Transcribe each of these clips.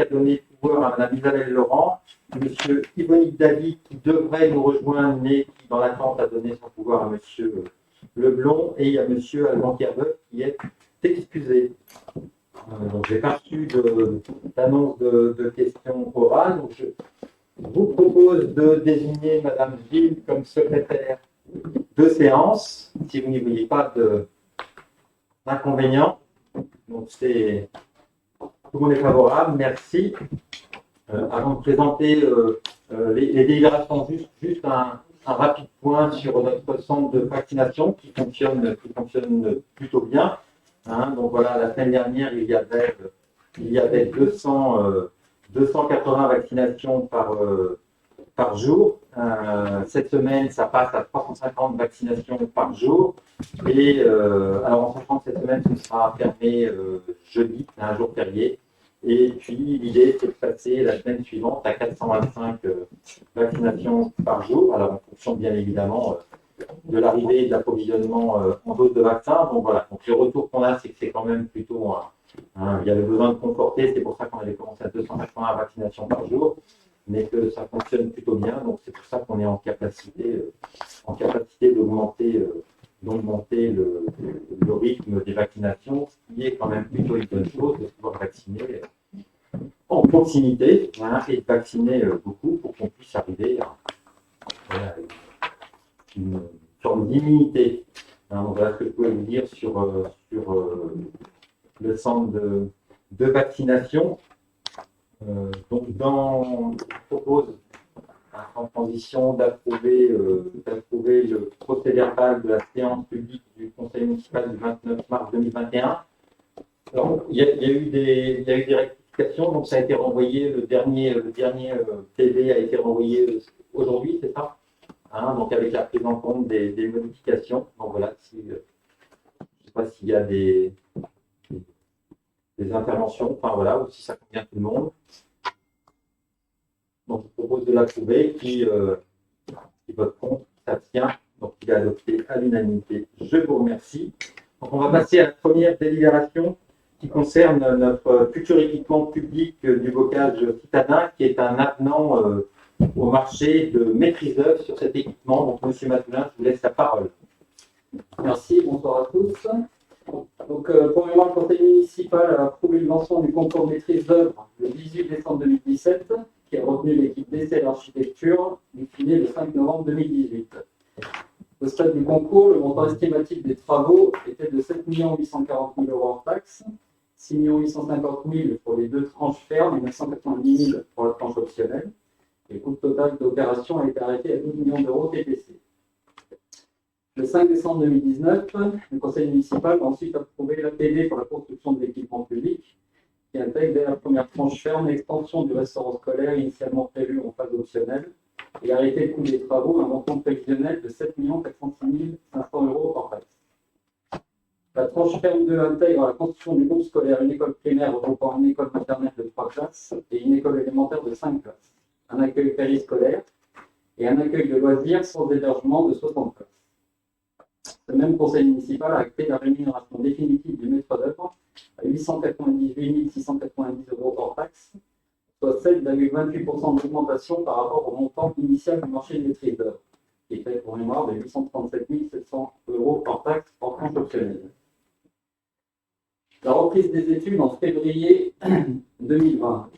qui a donné pouvoir à Mme Isabelle Laurent, M. Yvonique David, qui devrait nous rejoindre, mais qui, dans l'attente, a donné son pouvoir à M. Leblond, et il y a M. Alban Kerbeuf qui est excusé. Donc, j'ai pas reçu d'annonce de questions orales. Donc, je vous propose de désigner Mme Gilles comme secrétaire de séance, si vous n'y voyez pas d'inconvénient. Donc, tout le monde est favorable, merci. Avant de présenter les délibérations, juste un rapide point sur notre centre de vaccination qui fonctionne plutôt bien. Hein, donc voilà, la semaine dernière, il y avait 280 vaccinations par jour. Cette semaine, ça passe à 350 vaccinations par jour. Et alors, en sachant que cette semaine, ce sera fermé jeudi, un jour férié. Et puis, l'idée, c'est de passer la semaine suivante à 425 vaccinations par jour. Alors, en fonction, bien évidemment, de l'arrivée et de l'approvisionnement en doses de vaccins. Donc, voilà. Donc, le retour qu'on a, c'est que c'est quand même plutôt... il y avait besoin de conforter. C'est pour ça qu'on avait commencé à 280 vaccinations par jour, mais que ça fonctionne plutôt bien. Donc, c'est pour ça qu'on est en capacité d'augmenter le rythme des vaccinations, ce qui est quand même plutôt une bonne chose de pouvoir vacciner en proximité, hein, et de vacciner beaucoup pour qu'on puisse arriver à une forme d'immunité. Hein, voilà ce que je pouvais vous dire sur le centre de vaccination. Donc, je propose en transition d'approuver le procès-verbal de la séance publique du Conseil municipal du 29 mars 2021. Alors, il y a eu des rectifications, donc ça a été renvoyé, le dernier PV a été renvoyé aujourd'hui, c'est ça, hein, donc avec la prise en compte des modifications. Donc voilà, je ne sais pas s'il y a des interventions, enfin voilà, ou si ça convient à tout le monde. Donc, je propose de l'approuver. Qui vote contre, s'abstient. Donc, il est adopté à l'unanimité. Je vous remercie. Donc, on va passer à la première délibération qui concerne notre futur équipement public du bocage citadin, qui est un avenant au marché de maîtrise d'œuvre sur cet équipement. Donc, M. Matulin, je vous laisse la parole. Merci, bonsoir à tous. Donc, premièrement, le Conseil municipal a approuvé le lancement du concours de maîtrise d'œuvre le 18 décembre 2017, qui a retenu l'équipe d'essai d'architecture, déclinée le 5 novembre 2018. Au stade du concours, le montant estimatif des travaux était de 7 840 000 € hors taxes, 6 850 000 pour les deux tranches fermes et 990 000 pour la tranche optionnelle. Et le coût total d'opération a été arrêté à 12 millions d'euros TTC. Le 5 décembre 2019, le Conseil municipal a ensuite approuvé l'APD pour la construction de l'équipement public, qui intègre dès la première tranche ferme l'extension du restaurant scolaire initialement prévu en phase optionnelle et arrêté le coût des travaux à un montant prévisionnel de 7 406 500 € hors taxe. La tranche ferme 2 intègre la construction du groupe scolaire, une école primaire regroupant une école maternelle de 3 classes et une école élémentaire de 5 classes, un accueil périscolaire et un accueil de loisirs sans hébergement de 60 classes. Le même conseil municipal a acté la rémunération définitive du maître d'œuvre à 898 690 € hors taxe, soit 7,28% d'augmentation par rapport au montant initial du marché de maîtrise d'œuvre, qui était pour mémoire de 837 700 € hors taxe hors tranche optionnelle. La reprise des études en février 2020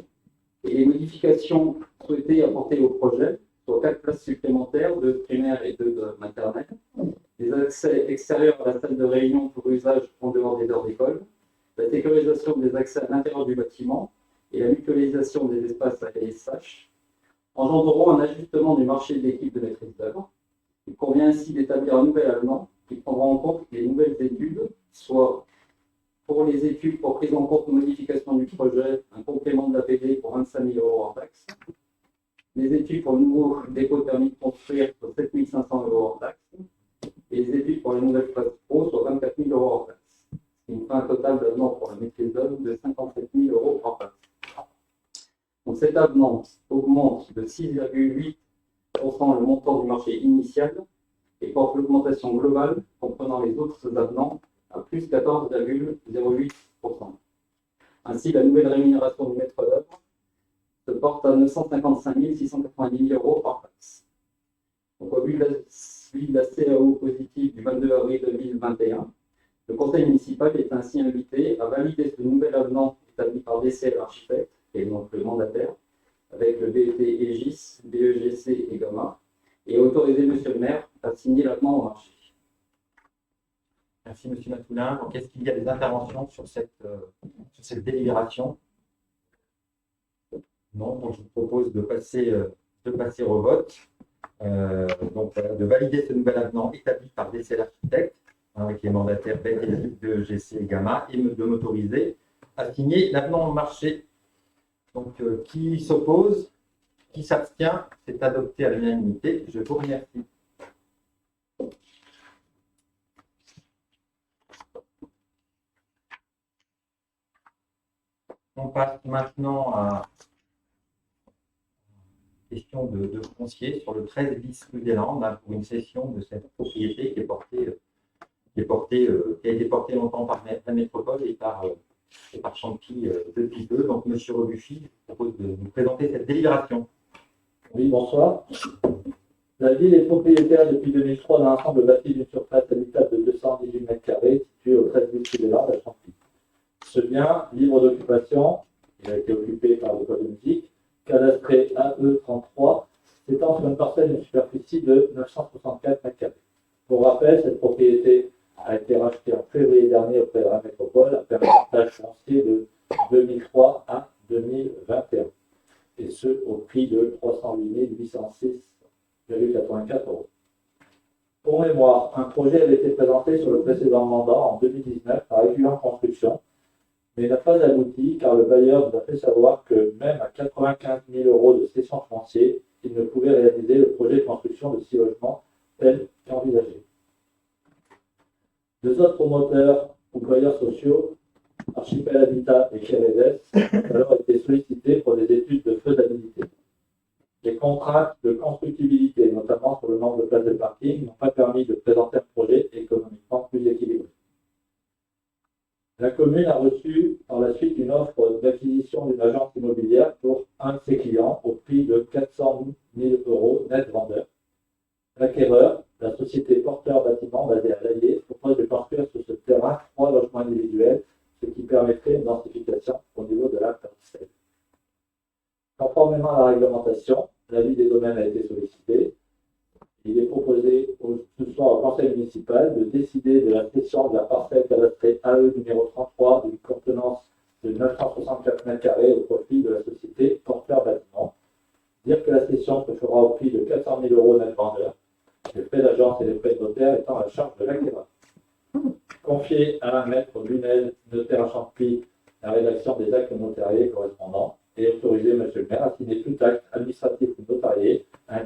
et les modifications souhaitées apporter au projet, soit 4 classes supplémentaires, 2 primaires et 2 de maternelle, des accès extérieurs à la salle de réunion pour usage en dehors des heures d'école, la sécurisation des accès à l'intérieur du bâtiment et la mutualisation des espaces ASH engendreront un ajustement du marché de l'équipe de maîtrise d'œuvre. Il convient ainsi d'établir un nouvel avenant qui prendra en compte les nouvelles études, soit pour les études pour prise en compte de modification du projet, un complément de l'APD pour 25 000 € hors taxe, les études pour le nouveau dépôt de permis de construire pour 7 500 € hors taxe, et les études pour les nouvelles classes pro soit 24 000 € hors taxe. Ce qui nous fait un total d'avenant pour la maîtrise d'œuvre de 57 000 € hors taxe. Donc cet avenant augmente de 6,8% le montant du marché initial et porte l'augmentation globale, comprenant les autres avenants, à plus 14,08%. Ainsi, la nouvelle rémunération du maître d'œuvre porte à 955 690 € hors taxe. Donc, au vu de la CAO positive du 22 avril 2021, le conseil municipal est ainsi invité à valider ce nouvel avenant établi par DCL Architectes, et donc le mandataire, avec le BET EGIS, BEGC et Gamma, et autoriser Monsieur le maire à signer l'avenant au marché. Merci, Monsieur Matoulin. Donc, est-ce qu'il y a des interventions sur cette délibération? Non, donc je vous propose de passer au vote. Donc, de valider ce nouvel avenant établi par DCL Architectes, avec les mandataires BET, BEGC et Gamma, et de m'autoriser à signer l'avenant au marché. Donc, qui s'oppose? Qui s'abstient? C'est adopté à l'unanimité. Je vous remercie. On passe maintenant à la question de foncier sur le 13 bis rue des Landes, pour une cession de cette propriété qui a été portée longtemps par la métropole et par Champy depuis peu. Donc, M. Rebuffy, je vous propose de nous présenter cette délibération. Oui, bonsoir. La ville est propriétaire depuis 2003 d'un ensemble bâti d'une surface habitable de 218 m² situé au 13 bis rue des Landes à Champy. Ce bien, libre d'occupation, il a été occupé par l'école de musique, cadastré AE33, s'étend sur une parcelle d'une superficie de 964 m². Pour rappel, cette propriété a été rachetée en février dernier auprès de la métropole à percentage foncier de 2003 à 2021, et ce au prix de 308 806,84 €. Pour mémoire, un projet avait été présenté sur le précédent mandat en 2019 par Étudiants Construction, mais n'a pas abouti car le bailleur nous a fait savoir que même à 95 000 € de cession foncier, il ne pouvait réaliser le projet de construction de 6 logements tel qu'envisagé. Deux autres promoteurs ou bailleurs sociaux, Archipel Habitat et Kéredes, ont alors été sollicités pour des études de faisabilité. Les contraintes de constructibilité, notamment sur le nombre de places de parking, n'ont pas permis de présenter un projet économiquement plus équilibré. La commune a reçu par la suite une offre d'acquisition d'une agence immobilière pour un de ses clients au prix de 400 000 € net vendeur. L'acquéreur, la société Porteur Bâtiment basée à l'Allier, propose de construire sur ce terrain 3 logements individuels, ce qui permettrait une densification au niveau de la parcelle. Conformément à la réglementation, l'avis des domaines a été sollicité. Il est proposé ce soir au conseil municipal de décider de la cession de la parcelle cadastrée AE numéro 33 d'une contenance de 964 m² au profit de la société Porteur Bâtiment. Dire que la cession se fera au prix de 400 000 € net vendeur, les frais d'agence et les frais de notaire étant à la charge de l'acquéreur. Confier à maître Lunel, notaire à Champy, la rédaction des actes notariés correspondants et autoriser M. le maire à signer tout acte administratif ou notarié à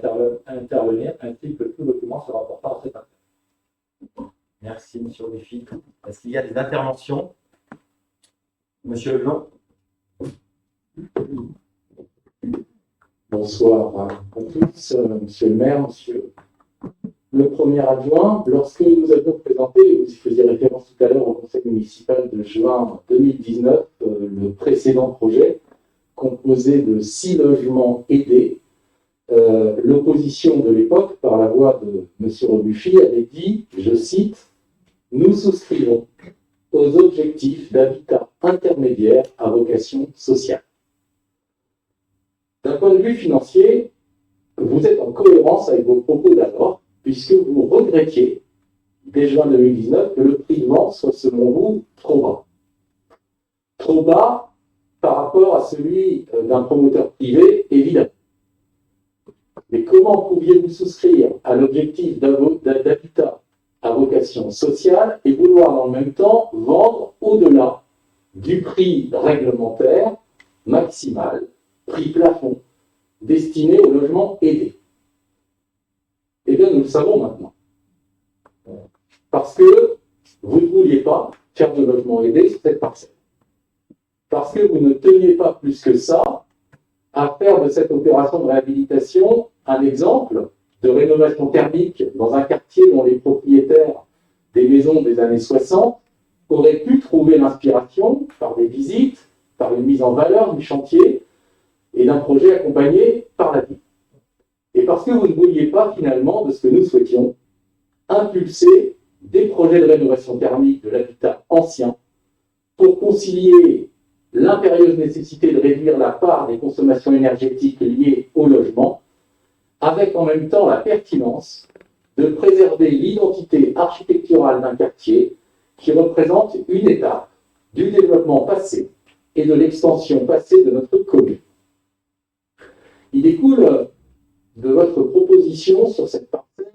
intervenir ainsi que tout document se rapportant à cette affaire. Merci, M. Rebuffy. Est-ce qu'il y a des interventions? Monsieur Leblanc. Bonsoir à tous, monsieur le maire, monsieur le premier adjoint. Lorsque nous avions présenté, vous y faisiez référence tout à l'heure au conseil municipal de juin 2019, le précédent projet, composé de 6 logements aidés, l'opposition de l'époque, par la voix de M. Rebuffy, avait dit, je cite, « Nous souscrivons aux objectifs d'habitat intermédiaire à vocation sociale ». D'un point de vue financier, vous êtes en cohérence avec vos propos d'alors, puisque vous regrettiez, dès juin 2019, que le prix de vente soit, selon vous, trop bas. Trop bas par rapport à celui d'un promoteur privé, évidemment. Mais comment pouviez-vous souscrire à l'objectif d'habitat à vocation sociale et vouloir dans le même temps vendre au-delà du prix réglementaire maximal, prix plafond, destiné au logement aidé? Eh bien, nous le savons maintenant. Parce que vous ne vouliez pas faire de logement aidé sur cette parcelle. Parce que vous ne teniez pas plus que ça à faire de cette opération de réhabilitation un exemple de rénovation thermique dans un quartier dont les propriétaires des maisons des années 60 auraient pu trouver l'inspiration par des visites, par une mise en valeur du chantier, et d'un projet accompagné par la ville. Et parce que vous ne vouliez pas finalement de ce que nous souhaitions, impulser des projets de rénovation thermique de l'habitat ancien pour concilier l'impérieuse nécessité de réduire la part des consommations énergétiques liées au logement, avec en même temps la pertinence de préserver l'identité architecturale d'un quartier qui représente une étape du développement passé et de l'extension passée de notre commune. Il découle de votre proposition sur cette parcelle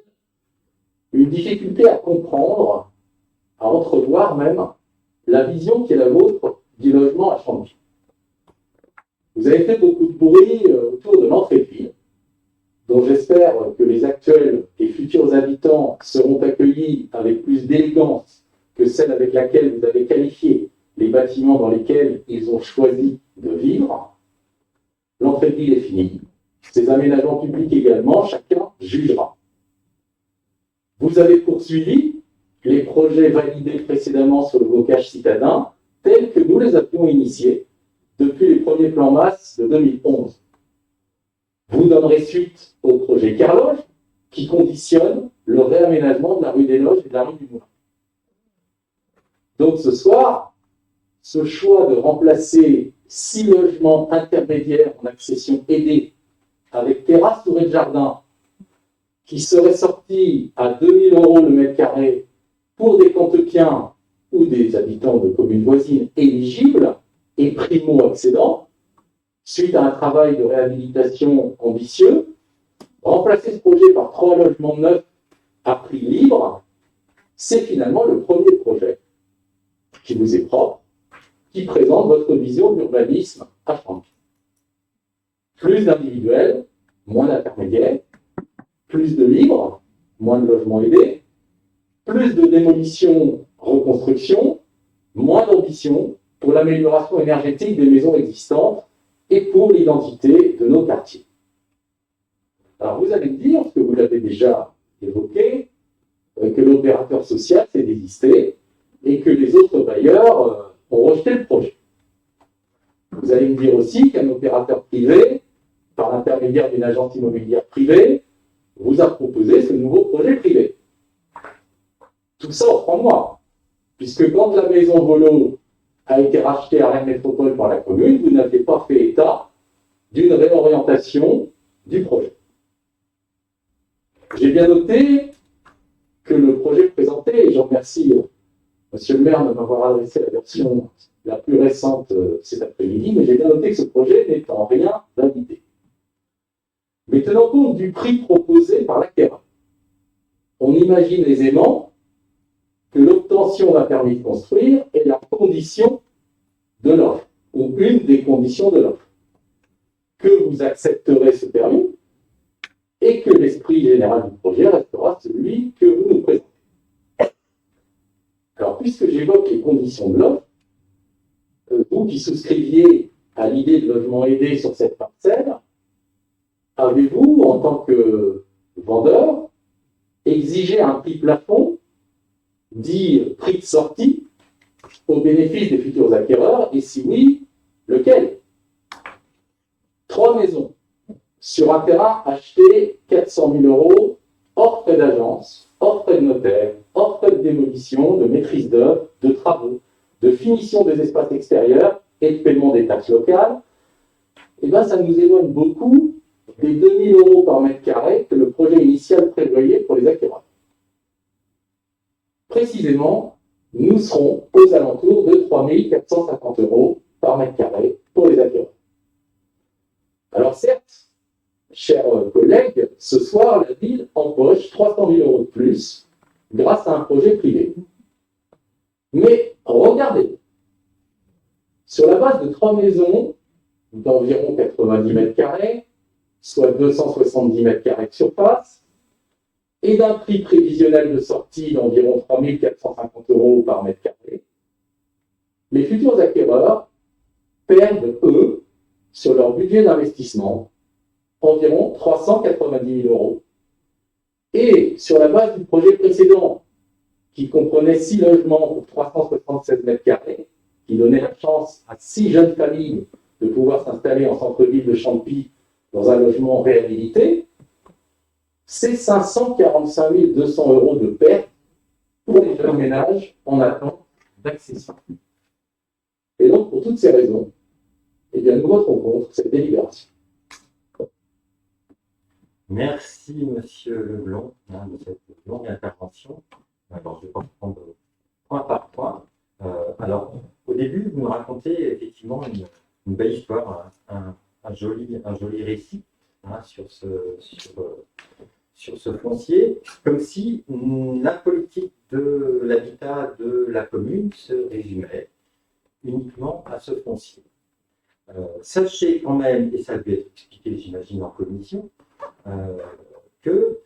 une difficulté à comprendre, à entrevoir même, la vision qui est la vôtre du logement à Chambly. Vous avez fait beaucoup de bruit autour de l'entrée de ville, dont j'espère que les actuels et futurs habitants seront accueillis avec plus d'élégance que celle avec laquelle vous avez qualifié les bâtiments dans lesquels ils ont choisi de vivre. L'entrée de ville est finie. Ces aménagements publics également, chacun jugera. Vous avez poursuivi les projets validés précédemment sur le bocage citadin, tels que nous les avions initiés depuis les premiers plans masse de 2011. Vous donnerez suite au projet Carloge, qui conditionne le réaménagement de la rue des Loges et de la rue du Moulin. Donc ce soir, ce choix de remplacer 6 logements intermédiaires en accession aidée avec terrasse ou rez-de-jardin, qui seraient sortis à 2 000 € le mètre carré pour des Cantepiens ou des habitants de communes voisines éligibles et primo-accédants, suite à un travail de réhabilitation ambitieux, remplacer ce projet par 3 logements neufs à prix libre, c'est finalement le premier projet qui vous est propre, qui présente votre vision d'urbanisme à Chambly. Plus d'individuels, moins d'intermédiaires, plus de libres, moins de logements aidés, plus de démolition, reconstruction, moins d'ambition pour l'amélioration énergétique des maisons existantes et pour l'identité de nos quartiers. Alors vous allez me dire, ce que vous l'avez déjà évoqué, que l'opérateur social s'est désisté et que les autres bailleurs ont rejeté le projet. Vous allez me dire aussi qu'un opérateur privé, par l'intermédiaire d'une agence immobilière privée, vous a proposé ce nouveau projet privé. Tout ça en 3 mois, puisque quand la maison Volo a été rachetée à Rennes Métropole par la commune, vous n'avez pas fait état d'une réorientation du projet. J'ai bien noté que le projet présenté, et je remercie Monsieur le maire de m'avoir adressé la version la plus récente cet après-midi, mais j'ai bien noté que ce projet n'est en rien validé. Mais tenant compte du prix proposé par l'acquéreur, on imagine aisément que l'obtention d'un permis de construire est la condition de l'offre, ou une des conditions de l'offre. Que vous accepterez ce permis et que l'esprit général du projet restera celui que vous nous présentez. Alors, puisque j'évoque les conditions de l'offre, vous qui souscriviez à l'idée de logement aidé sur cette parcelle, avez-vous, en tant que vendeur, exigé un prix plafond, dit prix de sortie, au bénéfice des futurs acquéreurs, et si oui, lequel? 3 maisons, sur un terrain acheté 400 000 € hors frais d'agence, hors frais de notaire, hors frais de démolition, de maîtrise d'œuvre, de travaux, de finition des espaces extérieurs et de paiement des taxes locales, eh bien, ça nous éloigne beaucoup des 2 000 € par mètre carré que le projet initial prévoyait pour les acquéreurs. Précisément, nous serons aux alentours de 3 450 € par mètre carré pour les acquéreurs. Alors certes, chers collègues, ce soir, la ville empoche 300 000 € de plus grâce à un projet privé. Mais regardez, sur la base de 3 maisons d'environ 90 mètres carrés, soit 270 mètres carrés de surface, et d'un prix prévisionnel de sortie d'environ 3 450 € par mètre carré, les futurs acquéreurs perdent, eux, sur leur budget d'investissement, environ 390 000 €. Et sur la base du projet précédent, qui comprenait 6 logements pour 376 mètres carrés, qui donnait la chance à 6 jeunes familles de pouvoir s'installer en centre-ville de Champy dans un logement réhabilité, c'est 545 200 euros de perte pour les jeunes ménages en attente d'accession. Et donc, pour toutes ces raisons, eh bien, nous voterons contre cette délibération. Merci, Monsieur Leblond, de cette longue intervention. Alors, je vais pas prendre point par point. Alors, au début, vous nous racontez effectivement une belle histoire, un joli récit sur ce foncier, comme si la politique de l'habitat de la commune se résumait uniquement à ce foncier. Sachez quand même, et ça a dû être expliqué, j'imagine, en commission, que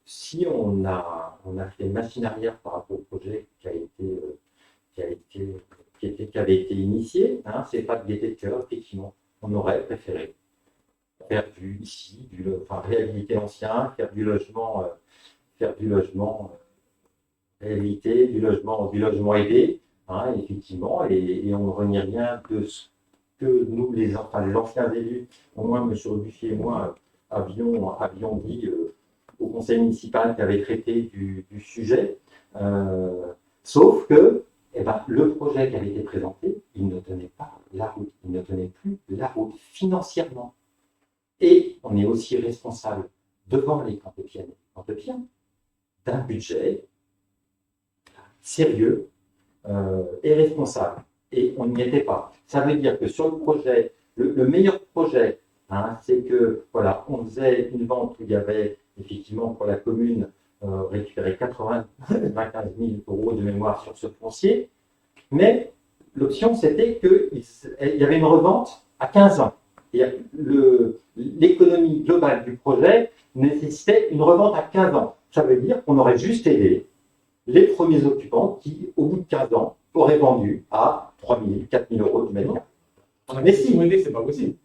si on a fait machine arrière par rapport au projet qui avait été initié, c'est pas de gaieté de cœur, effectivement, on aurait préféré faire réhabiliter l'ancien, faire du logement réhabilité, du logement aidé, effectivement, et on ne renie rien de ce que nous, les anciens élus, au moins M. Buffy et moi, avions dit au conseil municipal qui avait traité du sujet, sauf que le projet qui avait été présenté, il ne tenait pas la route, il ne tenait plus la route financièrement. Et on est aussi responsable devant les Cantépéennes et Cantépéens d'un budget sérieux et responsable. Et on n'y était pas. Ça veut dire que sur le projet, le meilleur projet, c'est que voilà, on faisait une vente où il y avait effectivement pour la commune récupérer 95 000 euros de mémoire sur ce foncier, mais l'option c'était qu'il y avait une revente à 15 ans. Et l'économie globale du projet nécessitait une revente à 15 ans. Ça veut dire qu'on aurait juste aidé les premiers occupants qui, au bout de 15 ans, auraient vendu à 3 000, 4 000 euros du mètre carré. Mais si, c'est pas possible.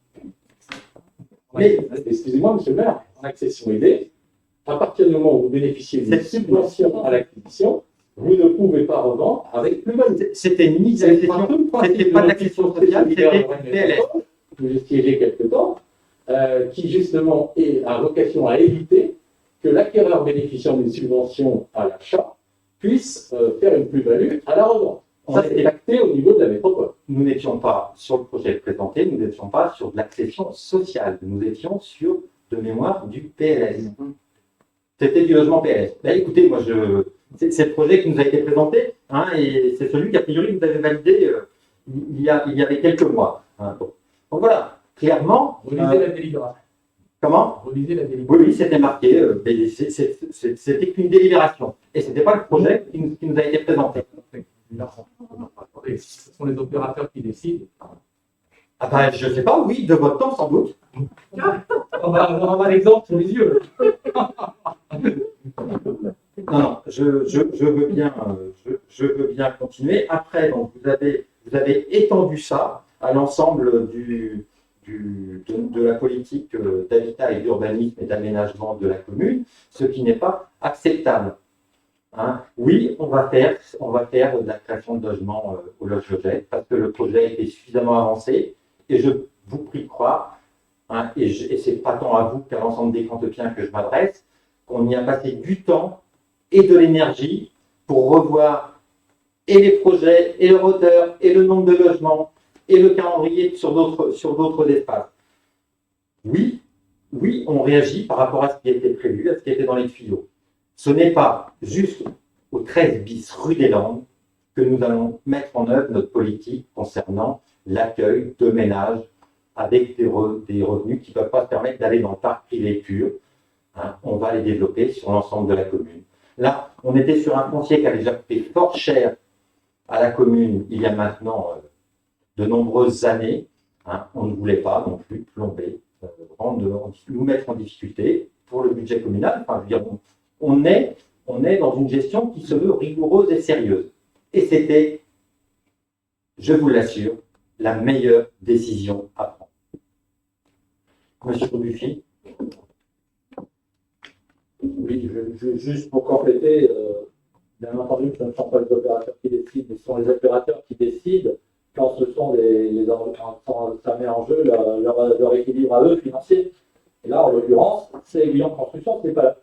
Mais, excusez-moi, monsieur le maire, en accession aidée, à partir du moment où vous bénéficiez d'une subvention à l'acquisition, vous ne pouvez pas revendre avec plus-value. C'était une mise à l'exception, c'était pas de l'accession sociale, c'était PLS. Où j'ai siégé quelque temps, qui justement a vocation à éviter que l'acquéreur bénéficiant d'une subvention à l'achat puisse faire une plus-value à la revente. Ça, c'est acté au niveau de la métropole. Nous n'étions pas sur le projet présenté, nous n'étions pas sur de l'accession sociale, nous étions sur, de mémoire, du PLS. C'était du logement PLS. Là, écoutez, moi, c'est le projet qui nous a été présenté, et c'est celui qu'a priori vous avez validé il y avait quelques mois. Donc voilà, clairement. Relisez la délibération. Comment? Relisez la délibération. Oui, c'était marqué, mais c'était qu'une délibération. Et ce n'était pas le projet qui nous a été présenté. Ce sont les opérateurs qui décident. Je ne sais pas, oui, de votre temps sans doute. On va avoir l'exemple sous les yeux. Non, je veux bien continuer. Après, donc, vous avez étendu ça à l'ensemble de la politique d'habitat et d'urbanisme et d'aménagement de la commune, ce qui n'est pas acceptable. Oui, on va faire de la création de logements au logement parce que le projet était suffisamment avancé et je vous prie de croire, et c'est pas tant à vous qu'à l'ensemble des Cantépéens que je m'adresse, qu'on y a passé du temps et de l'énergie pour revoir et les projets, et le hauteur, et le nombre de logements, et le calendrier sur d'autres espaces. Oui, on réagit par rapport à ce qui était prévu, à ce qui était dans les tuyaux. Ce n'est pas juste au 13 bis rue des Landes que nous allons mettre en œuvre notre politique concernant l'accueil de ménages avec des revenus qui ne peuvent pas se permettre d'aller dans le parc privé pur. On va les développer sur l'ensemble de la commune. Là, on était sur un foncier qui avait déjà coûté fort cher à la commune il y a maintenant de nombreuses années. On ne voulait pas non plus plomber, nous mettre en difficulté pour le budget communal. Enfin, je veux dire, on est dans une gestion qui se veut rigoureuse et sérieuse. Et c'était, je vous l'assure, la meilleure décision à prendre. Monsieur Buffy. Oui, juste pour compléter, bien entendu, ce ne sont pas les opérateurs qui décident, mais ce sont les opérateurs qui décident quand ce sont quand ça met en jeu leur équilibre à eux financier. Et là, en l'occurrence, c'est Aiguillon Construction, c'est pas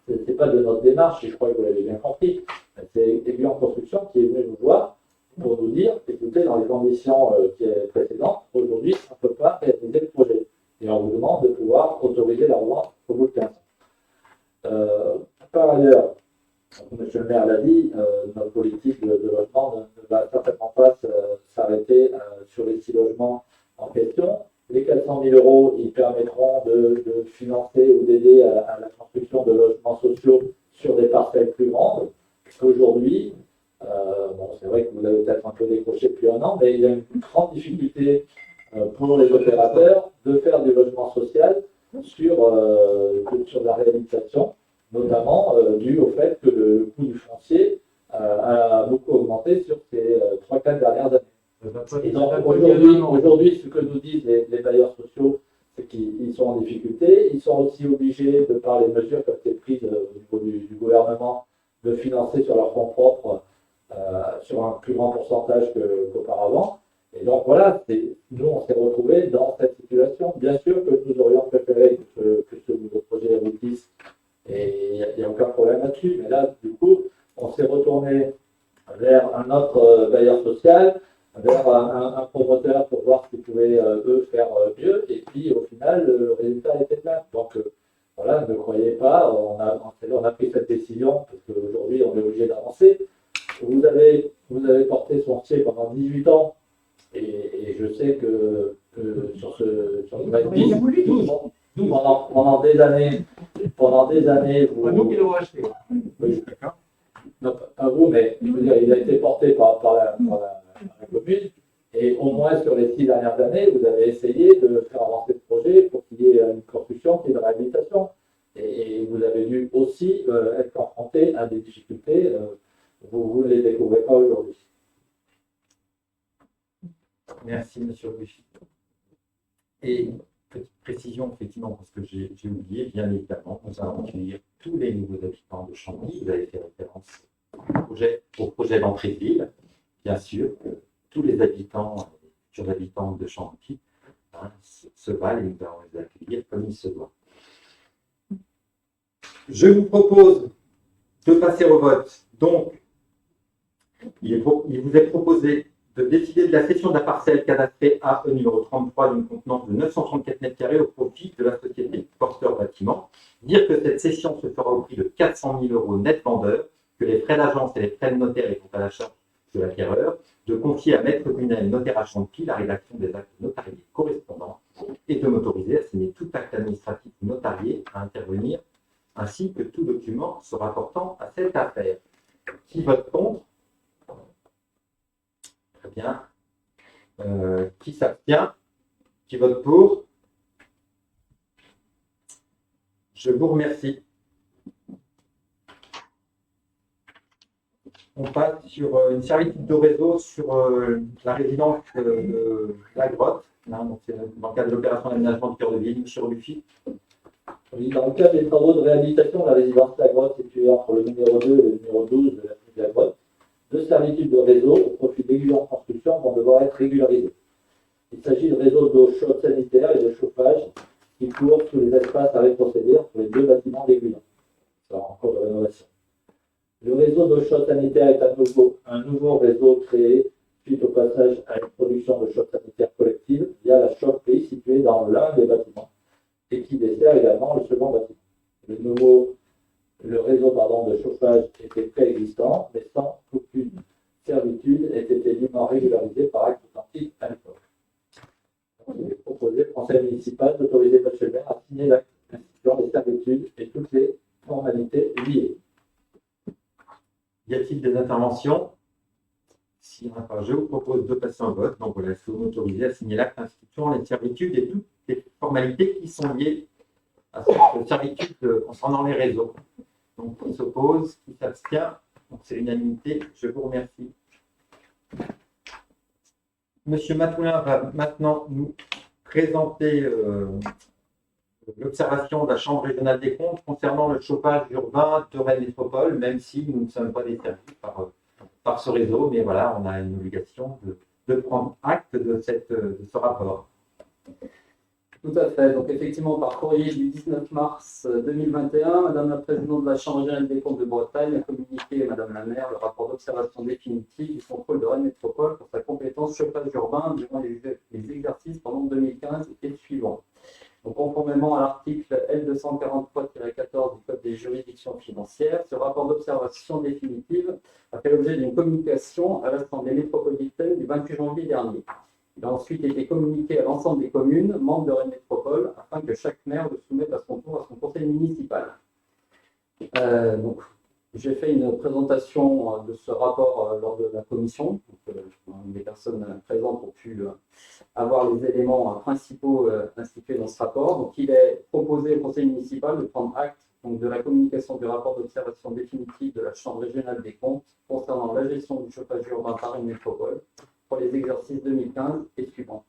de notre démarche, et je crois que vous l'avez bien compris, c'est Aiguillon Construction qui est venu nous voir pour nous dire, écoutez, dans les conditions précédentes, aujourd'hui, on ne peut pas réaliser le projet. Et on vous demande de pouvoir autoriser la revente au bout de 15 ans. Par ailleurs, Monsieur le maire l'a dit, notre politique de logement ne va certainement pas s'arrêter sur les 6 logements en question. Les 400 000 euros, ils permettront de financer ou d'aider à la construction de logements sociaux sur des parcelles plus grandes. Aujourd'hui, c'est vrai que vous avez peut-être un peu décroché depuis un an, mais il y a une grande difficulté pour les opérateurs de faire du logement social sur la réhabilitation, notamment dû au fait que le coût du foncier a beaucoup augmenté sur ces 3-4 dernières années. Et donc aujourd'hui, ce que nous disent les bailleurs sociaux, c'est qu'ils sont en difficulté. Ils sont aussi obligés, de par les mesures qui ont été prises au niveau du gouvernement, de financer sur leurs fonds propres sur un plus grand pourcentage qu'auparavant. Et donc voilà, nous on s'est retrouvés dans cette situation. Bien sûr que nous aurions préféré que ce nouveau projet aboutisse, et il n'y a aucun problème là-dessus. Mais là, du coup, on s'est retourné vers un autre bailleur social, vers un promoteur pour voir ce qu'ils pouvaient, eux, faire mieux. Et puis, au final, le résultat était là. Donc, voilà, ne croyez pas, on a pris cette décision, parce qu'aujourd'hui, on est obligé d'avancer. Vous avez porté ce foncier pendant 18 ans, et je sais que sur ce 12, pendant des années, vous... Nous qui l'avons acheté. Oui. Non, pas vous, mais je veux dire, il a été porté par la commune, et au moins sur les 6 dernières années, vous avez essayé de faire avancer ce projet pour qu'il y ait une construction, qu'il y ait une réhabilitation. Et vous avez dû aussi être confronté à des difficultés. Vous ne les découvrez pas aujourd'hui. Merci, Monsieur Ruffy. Et petite précision, effectivement, parce que j'ai oublié, bien évidemment, nous allons accueillir tous les nouveaux habitants de Champy. Vous avez fait référence au projet d'entrée de ville. Bien sûr, tous les habitants, les futurs habitants de Champy, se valent et nous allons les accueillir comme il se doit. Je vous propose de passer au vote. Donc, il vous est proposé de décider de la cession de la parcelle cadastrée AE numéro 33 d'une contenance de 934 m² au profit de la société Porteur Bâtiment. Dire que cette cession se fera au prix de 400 000 euros net vendeur, que les frais d'agence et les frais de notaire étant à la charge de l'acquéreur, de confier à Maître Brunel, notaire à Champy, la rédaction des actes notariés correspondants et de m'autoriser à signer tout acte administratif notarié à intervenir, ainsi que tout document se rapportant à cette affaire. Qui vote contre? Très bien. Qui s'abstient? Qui vote pour? Je vous remercie. On passe sur une servitude de réseau sur la résidence de la grotte. Donc c'est dans le cadre de l'opération d'aménagement du cœur de ville, M. Ruffy. Oui, dans le cadre des travaux de réhabilitation de la résidence La Grotte située entre le numéro 2 et le numéro 12 de la rue de La Grotte, 2 servitudes de réseau au profit d'Aiguillon Construction vont devoir être régularisées. Il s'agit de réseaux d'eau chaude sanitaire et de chauffage qui courent sous les espaces à rétrocéder sur les 2 bâtiments d'Aiguillon. C'est en cours de rénovation. Le réseau d'eau chaude sanitaire est un nouveau réseau créé suite au passage à une production de chaude sanitaire collective via la chaufferie située dans l'un des bâtiments et qui dessert également le second bâtiment. Le réseau de chauffage était préexistant, mais sans qu'aucune servitude ait été dûment régularisée par acte authentique à l'époque. Il est proposé au conseil municipal d'autoriser M. le maire à signer l'acte instituant les servitudes et toutes les formalités liées. Y a-t-il des interventions? S'il n'y en a pas, je vous propose de passer en vote. Donc voilà, est-ce que vous m'autorisez à signer l'acte instituant les servitudes et toutes les formalités qui sont liées à cette servitude concernant les réseaux? Donc, qui s'oppose, qui s'abstient? Donc, c'est l'unanimité. Je vous remercie. Monsieur Matoulin va maintenant nous présenter l'observation de la Chambre régionale des comptes concernant le chauffage urbain de Rennes Métropole, même si nous ne sommes pas desservis par ce réseau, mais voilà, on a une obligation de prendre acte de ce rapport. Tout à fait. Donc, effectivement, par courrier du 19 mars 2021, Madame la Présidente de la Chambre régionale des comptes de Bretagne a communiqué à Madame la maire le rapport d'observation définitive du contrôle de Rennes Métropole pour sa compétence chauffage urbain durant les exercices pendant 2015 et suivants. Donc, conformément à l'article L243-14 du Code des juridictions financières, ce rapport d'observation définitive a fait l'objet d'une communication à l'Assemblée métropolitaine du 28 janvier dernier. Il a ensuite été communiqué à l'ensemble des communes membres de Rennes Métropole afin que chaque maire le soumette à son tour à son conseil municipal. Donc, j'ai fait une présentation de ce rapport lors de la commission. Les personnes présentes ont pu avoir les éléments principaux institués dans ce rapport. Donc, il est proposé au conseil municipal de prendre acte donc, de la communication du rapport d'observation définitive de la Chambre régionale des comptes concernant la gestion du chauffage urbain par Rennes Métropole pour les exercices 2015 et suivants.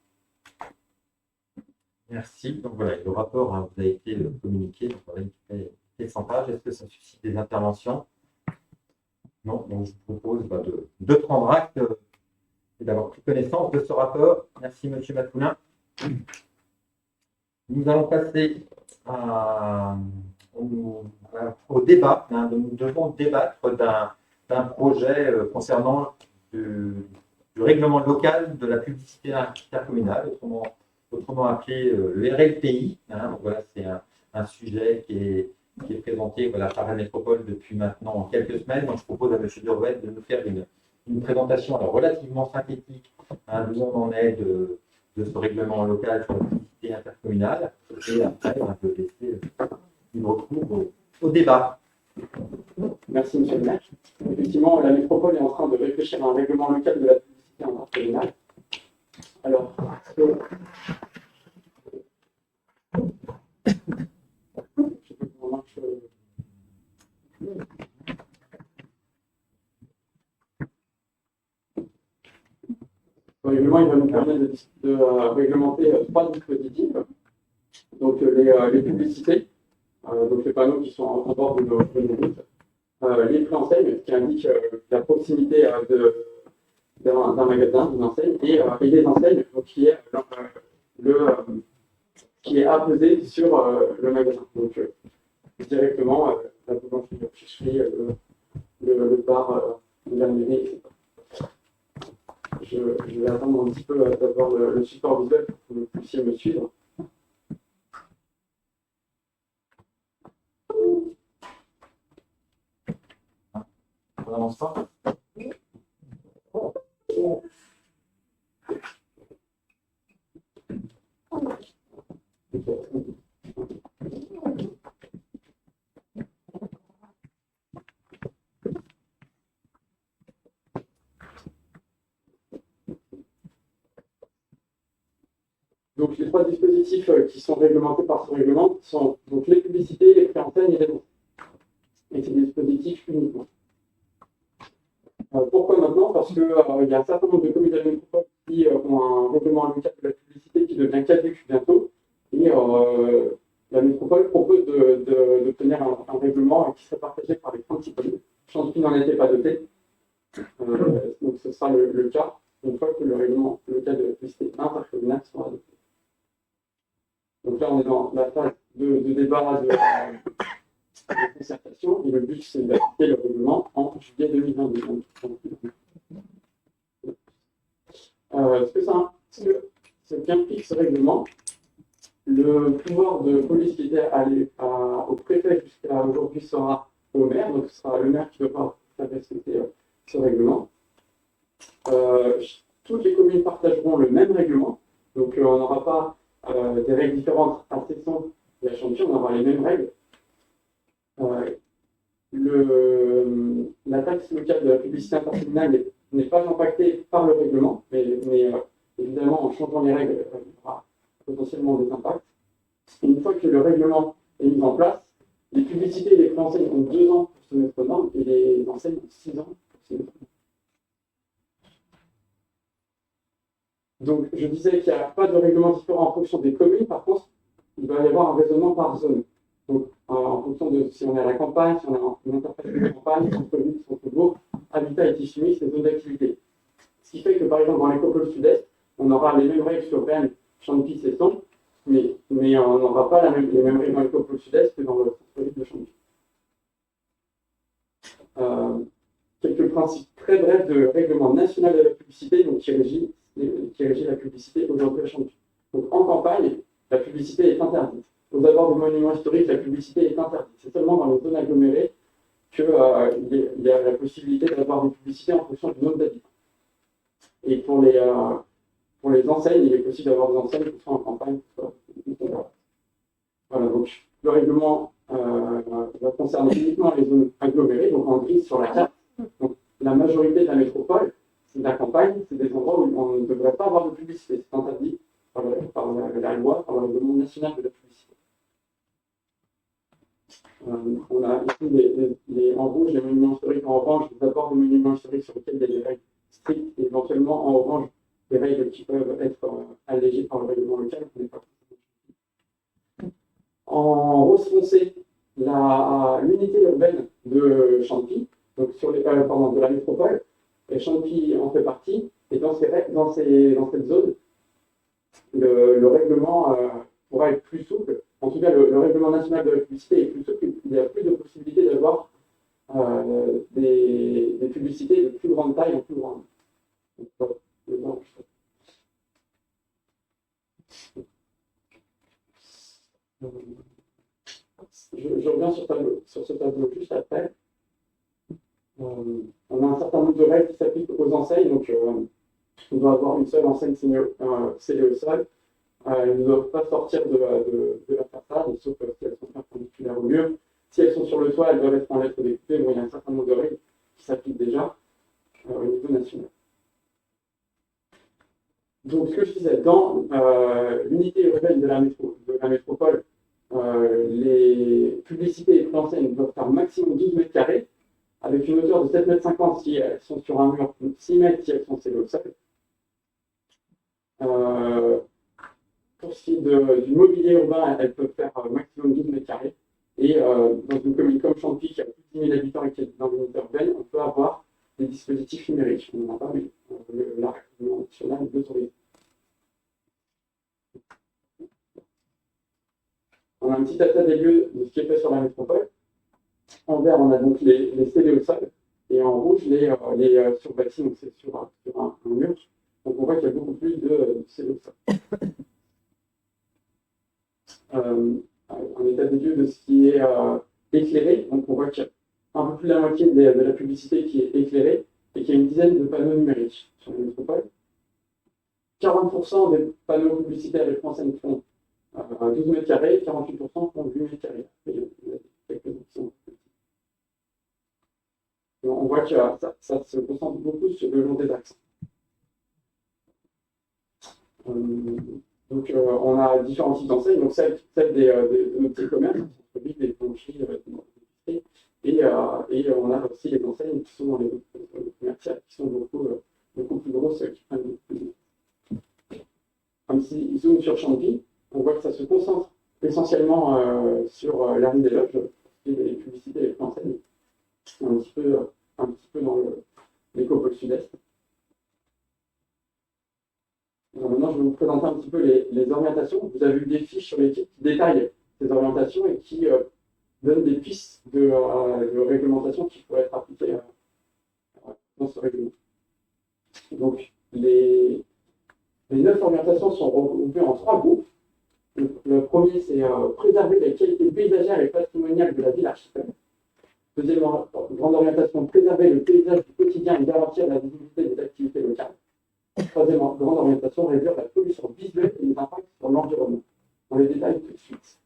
Merci. Donc voilà, le rapport vous a été communiqué. Donc voilà, il fait 100 pages. Est-ce que ça suscite des interventions? Non. Donc je vous propose de prendre acte et d'avoir pris connaissance de ce rapport. Merci, Monsieur Matoulin. Nous allons passer au débat. Nous devons débattre d'un projet concernant du règlement local de la publicité intercommunale, autrement appelé le RLPI. Donc voilà, c'est un sujet qui est présenté par la métropole depuis maintenant quelques semaines. Donc je propose à M. Durouet de nous faire une présentation relativement synthétique d'où on en est de ce règlement local sur la publicité intercommunale. Et après, on peut laisser libre cours au débat. Merci, Monsieur le maire. Effectivement, la métropole est en train de réfléchir à un règlement local de la publicité intercommunale. Alors, le règlement il va nous permettre de réglementer trois dispositifs. Donc, les publicités, donc les panneaux qui sont en bord de nos routes, les préenseignes qui indiquent la proximité d'un magasin, d'une enseigne, et les enseignes donc, qui est apposé sur le magasin. Donc directement la boulangerie, la ficherie, le bar de la mairie, etc. Je vais attendre un petit peu d'avoir le support visuel pour que vous puissiez me suivre. On avance pas. Donc les trois dispositifs qui sont réglementés par ce règlement sont donc les publicités, les préenseignes et les ventes. Et c'est des dispositifs uniquement. Pourquoi maintenant? Parce qu'il y a un certain nombre de communes de la métropole qui ont un règlement local de la publicité qui devient caduc bientôt. Et la métropole propose d'obtenir un règlement qui serait partagé par les 36 communes. Champy n'en était pas doté. Donc ce sera le cas une fois que le règlement local de la publicité intercommunale sera adopté. Donc là, on est dans la phase de débat de concertation, et le but, c'est d'adopter le règlement en juillet 2022. Ce qu'implique ce règlement, le pouvoir de police qui était allé au préfet jusqu'à aujourd'hui sera au maire, donc ce sera le maire qui devra faire respecter ce règlement. Toutes les communes partageront le même règlement, donc on n'aura pas des règles différentes à Cesson et à Champy, on aura les mêmes règles. La taxe locale de la publicité intercommunale n'est pas impactée par le règlement, mais évidemment, en changeant les règles, il y aura potentiellement des impacts. Et une fois que le règlement est mis en place, les publicités et les préenseignes ont 2 ans pour se mettre aux normes et les enseignes ont 6 ans pour se mettre aux normes. Donc, je disais qu'il n'y a pas de règlement différent en fonction des communes. Par contre, il va y avoir un raisonnement par zone. Donc, en fonction de si on est à la campagne, si on est en une interface de campagne, centre-ville, centre-bourg, habitat et tissu mixte et zones d'activité. Ce qui fait que, par exemple, dans l'écopole sud-est, on aura les mêmes règles sur Rennes, Champy-Cesson, mais on n'aura pas les mêmes règles dans l'écopole sud-est que dans le centre-ville de Champy. Quelques principes très brefs de règlement national de la publicité, donc qui régit la publicité aujourd'hui à Champy. Donc en campagne, la publicité est interdite. Aux abords des monuments historiques, la publicité est interdite. C'est seulement dans les zones agglomérées qu'il y a la possibilité d'avoir des publicités en fonction du nombre d'habitants. Et pour les enseignes, il est possible d'avoir des enseignes qui sont en campagne. Voilà, donc le règlement va concerner uniquement les zones agglomérées, donc en gris sur la carte. Donc, la majorité de la métropole, c'est de la campagne, c'est des endroits où on ne devrait pas avoir de publicité. C'est interdit par la loi, par le règlement national de la publicité. On a ici en rouge les monuments historiques, en orange les abords des monuments historiques sur lesquels il y a des règles strictes, et éventuellement en orange des règles qui peuvent être allégées par le règlement local. En rose foncé, l'unité urbaine de Champy, donc de la métropole, et Champy en fait partie, et dans cette zone, le règlement pourra être plus souple. En tout cas, le règlement national de la publicité est plus souple. Il y a plus de possibilités d'avoir des publicités de plus grande taille en plus grande. Je reviens sur ce tableau juste après. On a un certain nombre de règles qui s'appliquent aux enseignes. Donc, on doit avoir une seule enseigne scellée au sol. Elles ne doivent pas sortir de la façade, sauf si elles sont perpendiculaires au mur. Si elles sont sur le toit, elles doivent être en lettres découpées. Bon, il y a un certain nombre de règles qui s'appliquent déjà au niveau national. Donc, ce que je disais, dans l'unité urbaine de la métropole, les publicités et préenseignes doivent faire maximum 12 mètres carrés, avec une hauteur de 7,50 m si elles sont sur un mur, 6 mètres si elles sont scellées au sol. Pour ce qui est du mobilier urbain, elles peuvent faire maximum 12 mètres carrés. Et dans une commune comme Champy, qui a plus de 10 000 habitants et qui est dans l'unité urbaine, on peut avoir des dispositifs numériques. On n'en a pas, mais la règlement nationale l'autorise. On a un petit état des lieux de ce qui est fait sur la métropole. En vert, on a donc les scellés au sol, et en rouge, les surbâtis, donc c'est sur un mur. Donc on voit qu'il y a beaucoup plus de scellés au sol. Un état des lieux de ce qui est éclairé. Donc on voit qu'il y a un peu plus de la moitié de la publicité qui est éclairée, et qu'il y a une dizaine de panneaux numériques sur la métropole. 40% des panneaux publicitaires et français font 12 mètres carrés, 48% font 8 mètres carrés. On voit que ça se concentre beaucoup sur le long des axes. Donc, on a différents types d'enseignes, donc celle de nos petits commerces, des boulangeries, et on a aussi les enseignes qui sont dans les commerciales, qui sont beaucoup plus grosses, qui prennent beaucoup plus. Comme s'ils zooment sur Champy, on voit que ça se concentre essentiellement sur la rue des Loges, et les publicités et les enseignes, un petit peu dans l'écopole sud-est. Maintenant, je vais vous présenter un petit peu les orientations. Vous avez eu des fiches sur lesquelles qui détaillent ces orientations et qui donnent des pistes de réglementation qui pourraient être appliquées dans ce règlement. Donc, les 9 orientations sont regroupées en 3 groupes. Le premier, c'est préserver les qualités paysagères et patrimoniales de la ville archipel. Deuxième grande orientation, préserver le paysage du quotidien et garantir la visibilité des activités locales. Troisième grande orientation, réduire la pollution visuelle et les impacts sur l'environnement. On les détaille tout de suite.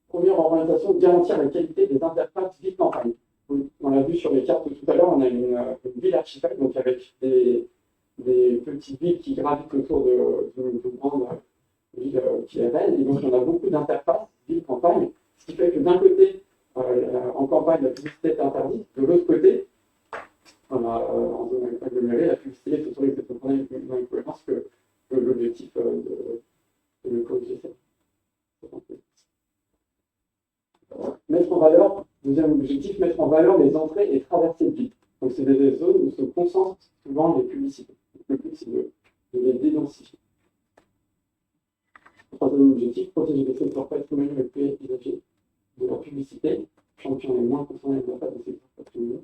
Première orientation, garantir la qualité des interfaces ville-campagne. On l'a vu sur les cartes tout à l'heure, on a une ville archipel, donc avec des petites villes qui gravitent autour de grandes villes qui est Rennes, et donc on a beaucoup d'interfaces ville-campagne, ce qui fait que d'un côté, en campagne, la publicité est interdite, de l'autre côté, en zone agglomérée, la publicité est autorisée. Donc on a une incohérence que l'objectif de le corriger. Mettre en valeur, deuxième juste mettre en valeur les entrées et traversées de ville. Donc, c'est des zones où se concentrent souvent les publicités. Le but, c'est de les dédensifier. Troisième objectif, protéger les secteurs patrimoniaux et paysagers de la publicité. Champion est moins concerné de la part des secteurs patrimoniaux.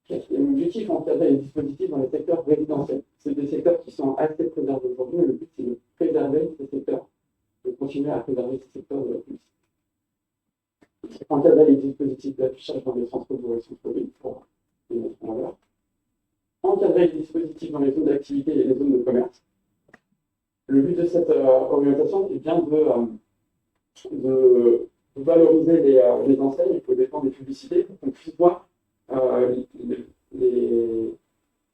Quatrième objectif, encadrer les dispositifs dans les secteurs résidentiels. C'est des secteurs qui sont assez préservés aujourd'hui, mais le but, c'est de préserver ces secteurs, de continuer à préserver ces secteurs de la publicité. Encadrer les dispositifs d'affichage dans les centres-bourgs et les centres-villes pour les mettre en valeur. Encadrer les dispositifs dans les zones d'activité et les zones de commerce. Le but de cette orientation est bien de valoriser les enseignes aux dépens des publicités pour qu'on puisse voir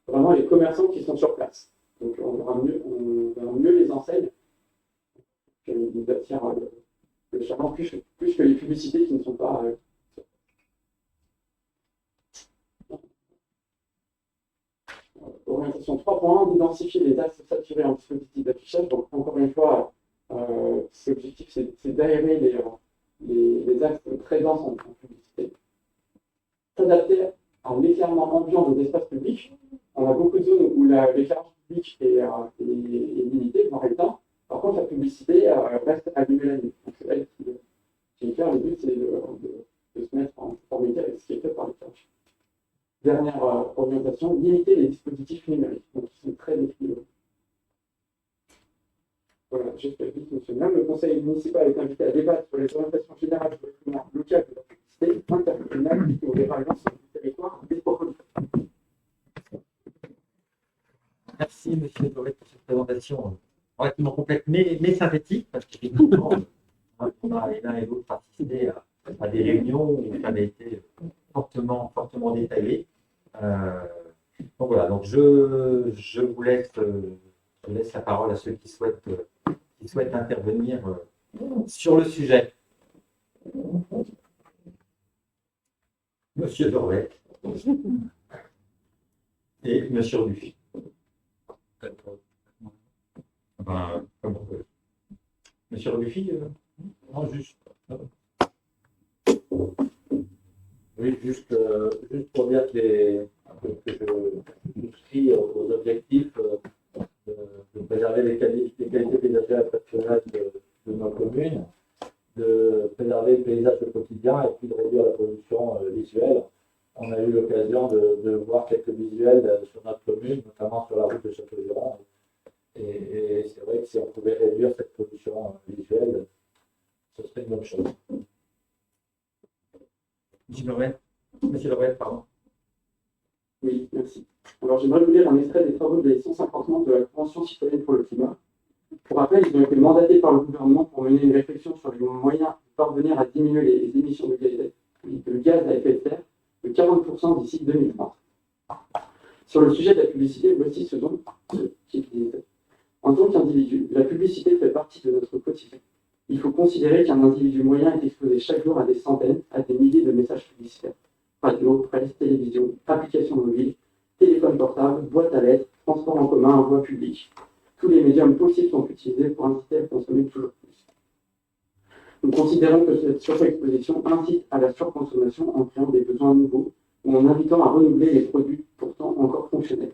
vraiment les commerçants qui sont sur place. Donc on verra mieux les enseignes, qui attirent le charme plus que les publicités qui ne sont pas orientation 3.1, d'identifier les axes saturés en dispositif d'affichage. Donc encore une fois, l'objectif c'est d'aérer les axes très denses en publicité. S'adapter à l'éclairement ambiant des espaces publics. On a beaucoup de zones où l'éclairage public est limité, voire éteint. Par contre, la publicité reste allumée la nuit. Donc c'est elle qui éclaire. Le but, c'est de se mettre en conformité avec ce qui est fait par l'éclairage. Dernière orientation, limiter les dispositifs numériques. Donc, ils sont très décrits. Voilà, j'espère vite, monsieur le maire. Le conseil municipal est invité à débattre sur les orientations générales du document local de la publicité intercommunale qui ouvrira l'ensemble du territoire métropolitain. Merci, monsieur Doré, pour cette présentation relativement complète, mais synthétique, parce qu'effectivement, on a l'un et l'autre participé à des réunions où ça avait été fortement détaillé. Donc voilà, donc je vous laisse, la parole à ceux qui souhaitent intervenir sur le sujet. Monsieur Doré et Monsieur Ruffy. Enfin, comme on peut. Monsieur Ruffy, Non, juste. Oui, juste pour dire que je souscris aux objectifs de préserver les qualités paysagères exceptionnelles de nos communes, de préserver le paysage au quotidien et puis de réduire la pollution visuelle. On a eu l'occasion de voir quelques visuels sur notre commune, notamment sur la route de Châteaugiron. Et c'est vrai que si on pouvait réduire cette pollution visuelle, ce serait une bonne chose. Monsieur Lorette, pardon. Oui, merci. Alors, j'aimerais vous lire un extrait des travaux de la 150 membres de la Convention citoyenne pour le climat. Pour rappel, ils ont été mandatés par le gouvernement pour mener une réflexion sur les moyens de parvenir à diminuer les émissions de gaz à effet de serre de 40% d'ici 2030. Sur le sujet de la publicité, voici ce qu'ils disent. En tant qu'individu, la publicité fait partie de notre quotidien. Il faut considérer qu'un individu moyen est exposé chaque jour à des centaines, à des milliers de messages publicitaires. Radio, presse, télévision, applications mobiles, téléphone portable, boîte à lettres, transport en commun, voie publique. Tous les médiums possibles sont utilisés pour inciter à consommer toujours plus. Nous considérons que cette surexposition incite à la surconsommation en créant des besoins nouveaux ou en invitant à renouveler les produits pourtant encore fonctionnels.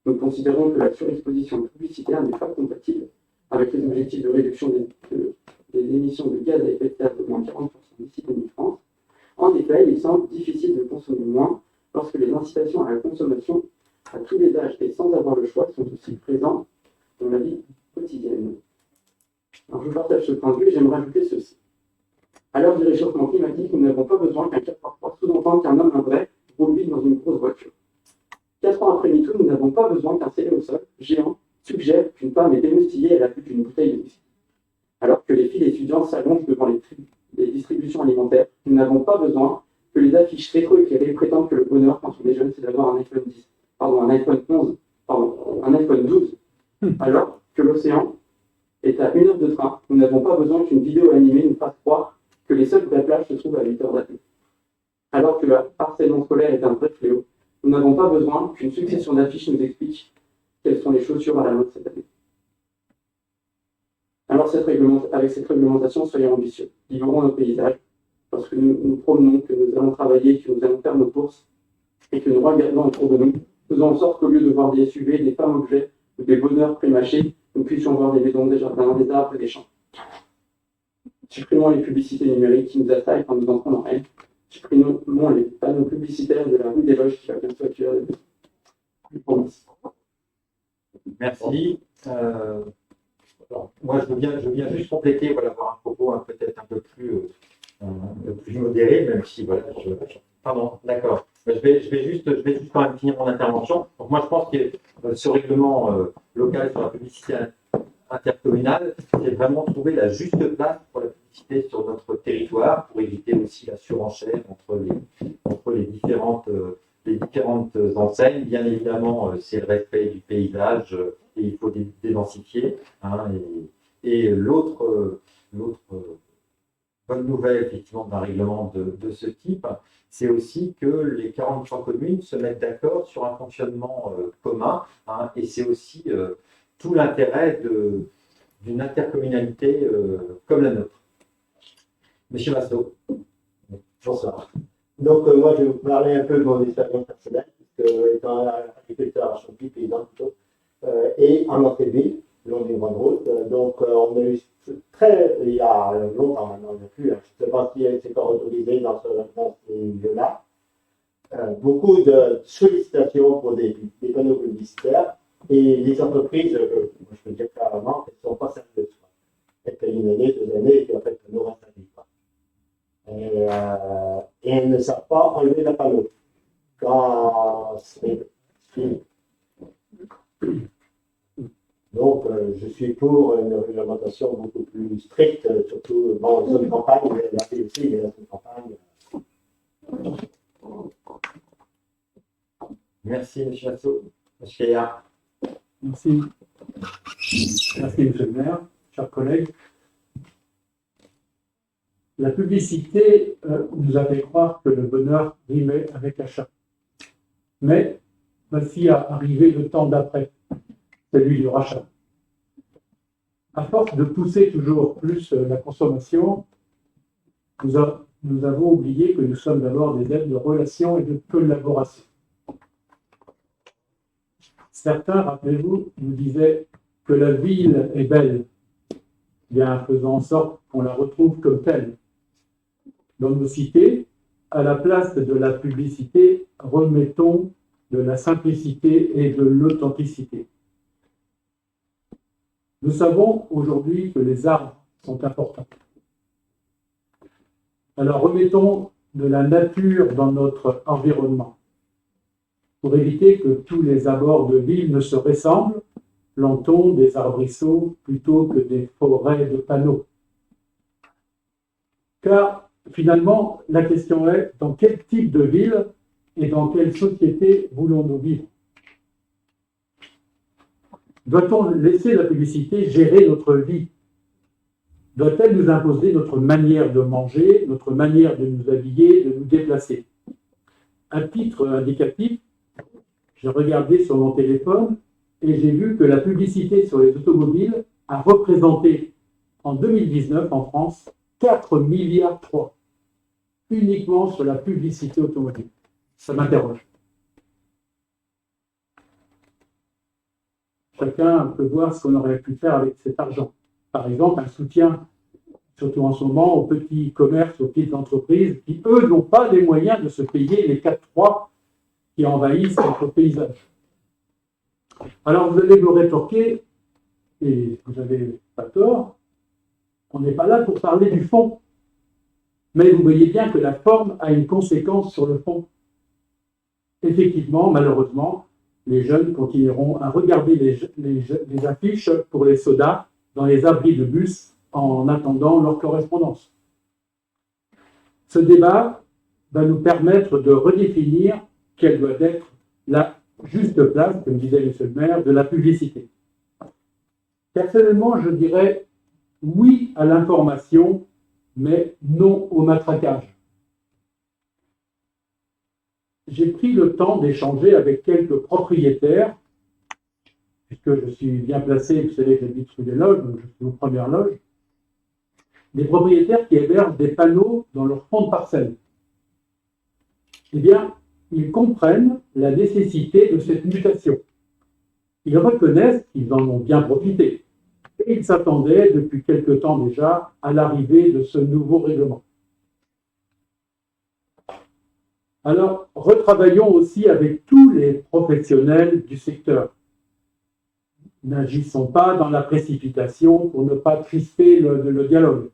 Nous considérons que la surexposition publicitaire n'est pas compatible avec les objectifs de réduction des émissions de gaz à effet de serre de moins 40% d'ici 2030. En effet, il semble difficile de consommer moins lorsque les incitations à la consommation à tous les âges et sans avoir le choix sont aussi présents dans la vie quotidienne. Alors, je partage ce point de vue et j'aimerais ajouter ceci. À l'heure du réchauffement climatique, nous n'avons pas besoin qu'un 4x3 sous-entende qu'un homme, un vrai, roule vite dans une grosse voiture. 4 ans après MeToo, nous n'avons pas besoin qu'un scellé au sol, géant, suggère qu'une femme est émoustillée à la vue d'une bouteille de whisky. Alors que les filles étudiantes s'allongent devant les distributions alimentaires, nous n'avons pas besoin que les affiches rétro-éclairées prétendent que le bonheur quand on est jeune, c'est d'avoir un iPhone 12, alors que l'océan est à 1 heure de train. Nous n'avons pas besoin qu'une vidéo animée nous fasse croire que les seules vraies plages se trouvent à 8 heures d'avion. Alors que le harcèlement scolaire est un vrai fléau, nous n'avons pas besoin qu'une succession d'affiches nous explique quelles sont les chaussures à la mode cette année. Alors avec cette réglementation, soyons ambitieux. Livrons nos paysages, parce que nous promenons, que nous allons travailler, que nous allons faire nos courses, et que nous regardons autour de nous, faisons en sorte qu'au lieu de voir des SUV, des femmes objets ou des bonheurs prémâchés, nous puissions voir des maisons, des jardins, des arbres et des champs. Supprimons les publicités numériques qui nous attaquent quand nous entrons dans elles. Supprimons les panneaux publicitaires de la rue des Loges qui va bientôt accueillir les maisons. Je vous remercie. Merci. Alors, moi, je veux bien juste compléter, voilà, avoir un propos peut-être un peu plus modéré, même si, voilà, pardon, d'accord. Je vais juste quand même finir mon intervention. Donc, moi, je pense que ce règlement local sur la publicité intercommunale, c'est vraiment trouver la juste place pour la publicité sur notre territoire, pour éviter aussi la surenchère entre les différentes enseignes. Bien évidemment, c'est le respect du paysage et il faut dédensifier. Hein, et l'autre bonne nouvelle, effectivement, d'un règlement de ce type, c'est aussi que les 43 communes se mettent d'accord sur un fonctionnement commun. Hein, et c'est aussi tout l'intérêt d'une intercommunalité comme la nôtre. Monsieur Masseau. Bonsoir. Donc, moi, je vais vous parler un peu de mon expérience personnelle, puisque étant agriculteur à Champy, paysan plutôt, et en entrée-ville, le long d'une grande route. Donc, on a eu il y a longtemps maintenant, il n'y a plus, je ne sais pas si c'est encore autorisé dans ces lieux-là, beaucoup de sollicitations pour des panneaux publicitaires, et les entreprises, je peux dire clairement, elles ne sont pas sérieuses. Elles payent une année, 2 années, et puis en fait, le reste n'arrive pas. Et elles ne savent pas enlever la panneau quand c'est fini. Donc, je suis pour une réglementation beaucoup plus stricte, surtout dans les zones campagne, mais la aussi, mais la zone campagne. Merci, M. Masseau. Monsieur Gaillard. Merci. Merci, M. le maire, chers collègues. La publicité nous a fait croire que le bonheur rimait avec l'achat. Mais voici arrivé le temps d'après, celui du rachat. À force de pousser toujours plus la consommation, nous avons oublié que nous sommes d'abord des êtres de relation et de collaboration. Certains, rappelez-vous, nous disaient que la ville est belle, bien faisant en sorte qu'on la retrouve comme telle. Dans nos cités, à la place de la publicité, remettons de la simplicité et de l'authenticité. Nous savons aujourd'hui que les arbres sont importants. Alors remettons de la nature dans notre environnement. Pour éviter que tous les abords de ville ne se ressemblent, plantons des arbrisseaux plutôt que des forêts de panneaux. Car finalement, la question est dans quel type de ville et dans quelle société voulons-nous vivre? Doit-on laisser la publicité gérer notre vie? Doit-elle nous imposer notre manière de manger, notre manière de nous habiller, de nous déplacer? À titre indicatif, j'ai regardé sur mon téléphone et j'ai vu que la publicité sur les automobiles a représenté en 2019 en France 4,3 milliards uniquement sur la publicité automobile. Ça m'interroge. Chacun peut voir ce qu'on aurait pu faire avec cet argent. Par exemple, un soutien, surtout en ce moment, aux petits commerces, aux petites entreprises qui, eux, n'ont pas les moyens de se payer les 4,3 qui envahissent notre paysage. Alors, vous allez me rétorquer, et vous n'avez pas tort, on n'est pas là pour parler du fond. Mais vous voyez bien que la forme a une conséquence sur le fond. Effectivement, malheureusement, les jeunes continueront à regarder les affiches pour les sodas dans les abris de bus en attendant leur correspondance. Ce débat va nous permettre de redéfinir quelle doit être la juste place, comme disait M. le maire, de la publicité. Personnellement, je dirais oui à l'information, mais non au matraquage. J'ai pris le temps d'échanger avec quelques propriétaires puisque je suis bien placé, vous savez que j'habite rue des Loges, donc je suis aux premières loges, des propriétaires qui hébergent des panneaux dans leur fond de parcelle. Eh bien, ils comprennent la nécessité de cette mutation. Ils reconnaissent qu'ils en ont bien profité. Et ils s'attendaient depuis quelque temps déjà à l'arrivée de ce nouveau règlement. Alors, retravaillons aussi avec tous les professionnels du secteur. N'agissons pas dans la précipitation pour ne pas crisper le dialogue.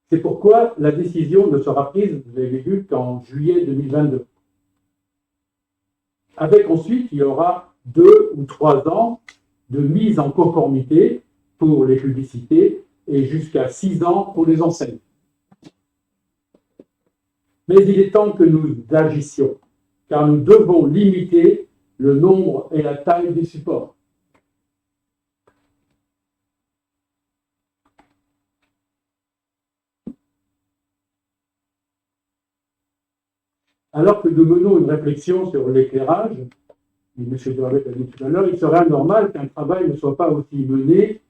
C'est pourquoi la décision ne sera prise, vous avez vu, qu'en juillet 2022. Avec ensuite, il y aura 2 ou 3 ans de mise en conformité pour les publicités et jusqu'à 6 ans pour les enseignes. Mais il est temps que nous agissions, car nous devons limiter le nombre et la taille des supports. Alors que nous menons une réflexion sur l'éclairage, M. Durbet a dit tout à l'heure, il serait anormal qu'un travail ne soit pas aussi mené,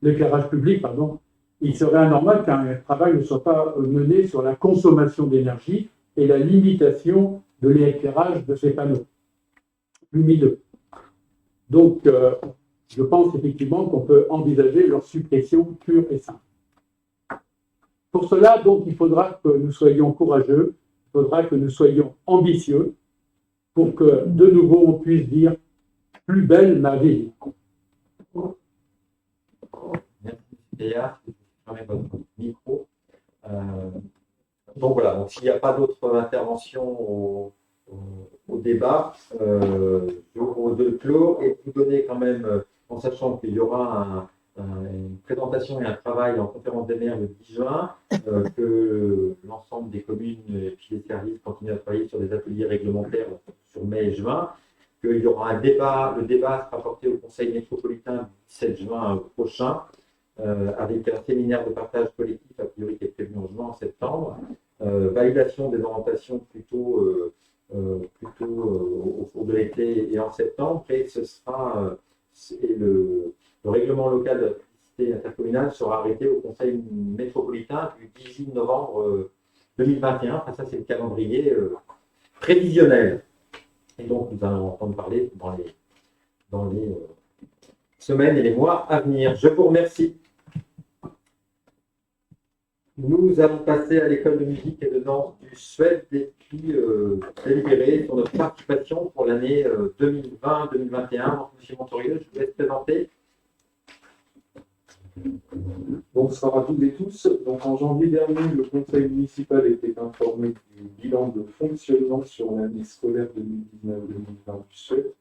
l'éclairage public, pardon, il serait anormal qu'un travail ne soit pas mené sur la consommation d'énergie et la limitation de l'éclairage de ces panneaux lumineux. Donc, je pense effectivement qu'on peut envisager leur suppression pure et simple. Pour cela, donc, il faudra que nous soyons courageux, il faudra que nous soyons ambitieux pour que, de nouveau, on puisse dire « plus belle ma ville ». Merci, Léa. Je ferme votre micro. Donc voilà, donc, s'il n'y a pas d'autres interventions au débat, je vous propose de le clore et de vous donner quand même, en sachant qu'il y aura une présentation et un travail en conférence des maires le 10 juin, que l'ensemble des communes et puis des services continuent à travailler sur des ateliers réglementaires sur mai et juin, qu'il y aura un débat, le débat sera porté au Conseil métropolitain du 17 juin prochain, avec un séminaire de partage collectif, a priori qui est prévu en juin, en septembre, validation des orientations plutôt au cours de l'été et en septembre, et ce sera le règlement local de la publicité intercommunale sera arrêté au Conseil métropolitain du 18 novembre 2021. Enfin, ça, c'est le calendrier prévisionnel. Et donc, nous allons entendre parler dans les semaines et les mois à venir. Je vous remercie. Nous allons passer à l'école de musique et de danse du Suède et puis délibérer sur notre participation pour l'année 2020-2021. Monsieur Montorieux, je vous laisse présenter. Bonsoir à toutes et tous. Donc, en janvier dernier, le conseil municipal était informé du bilan de fonctionnement sur l'année scolaire 2019-2020 du Suède.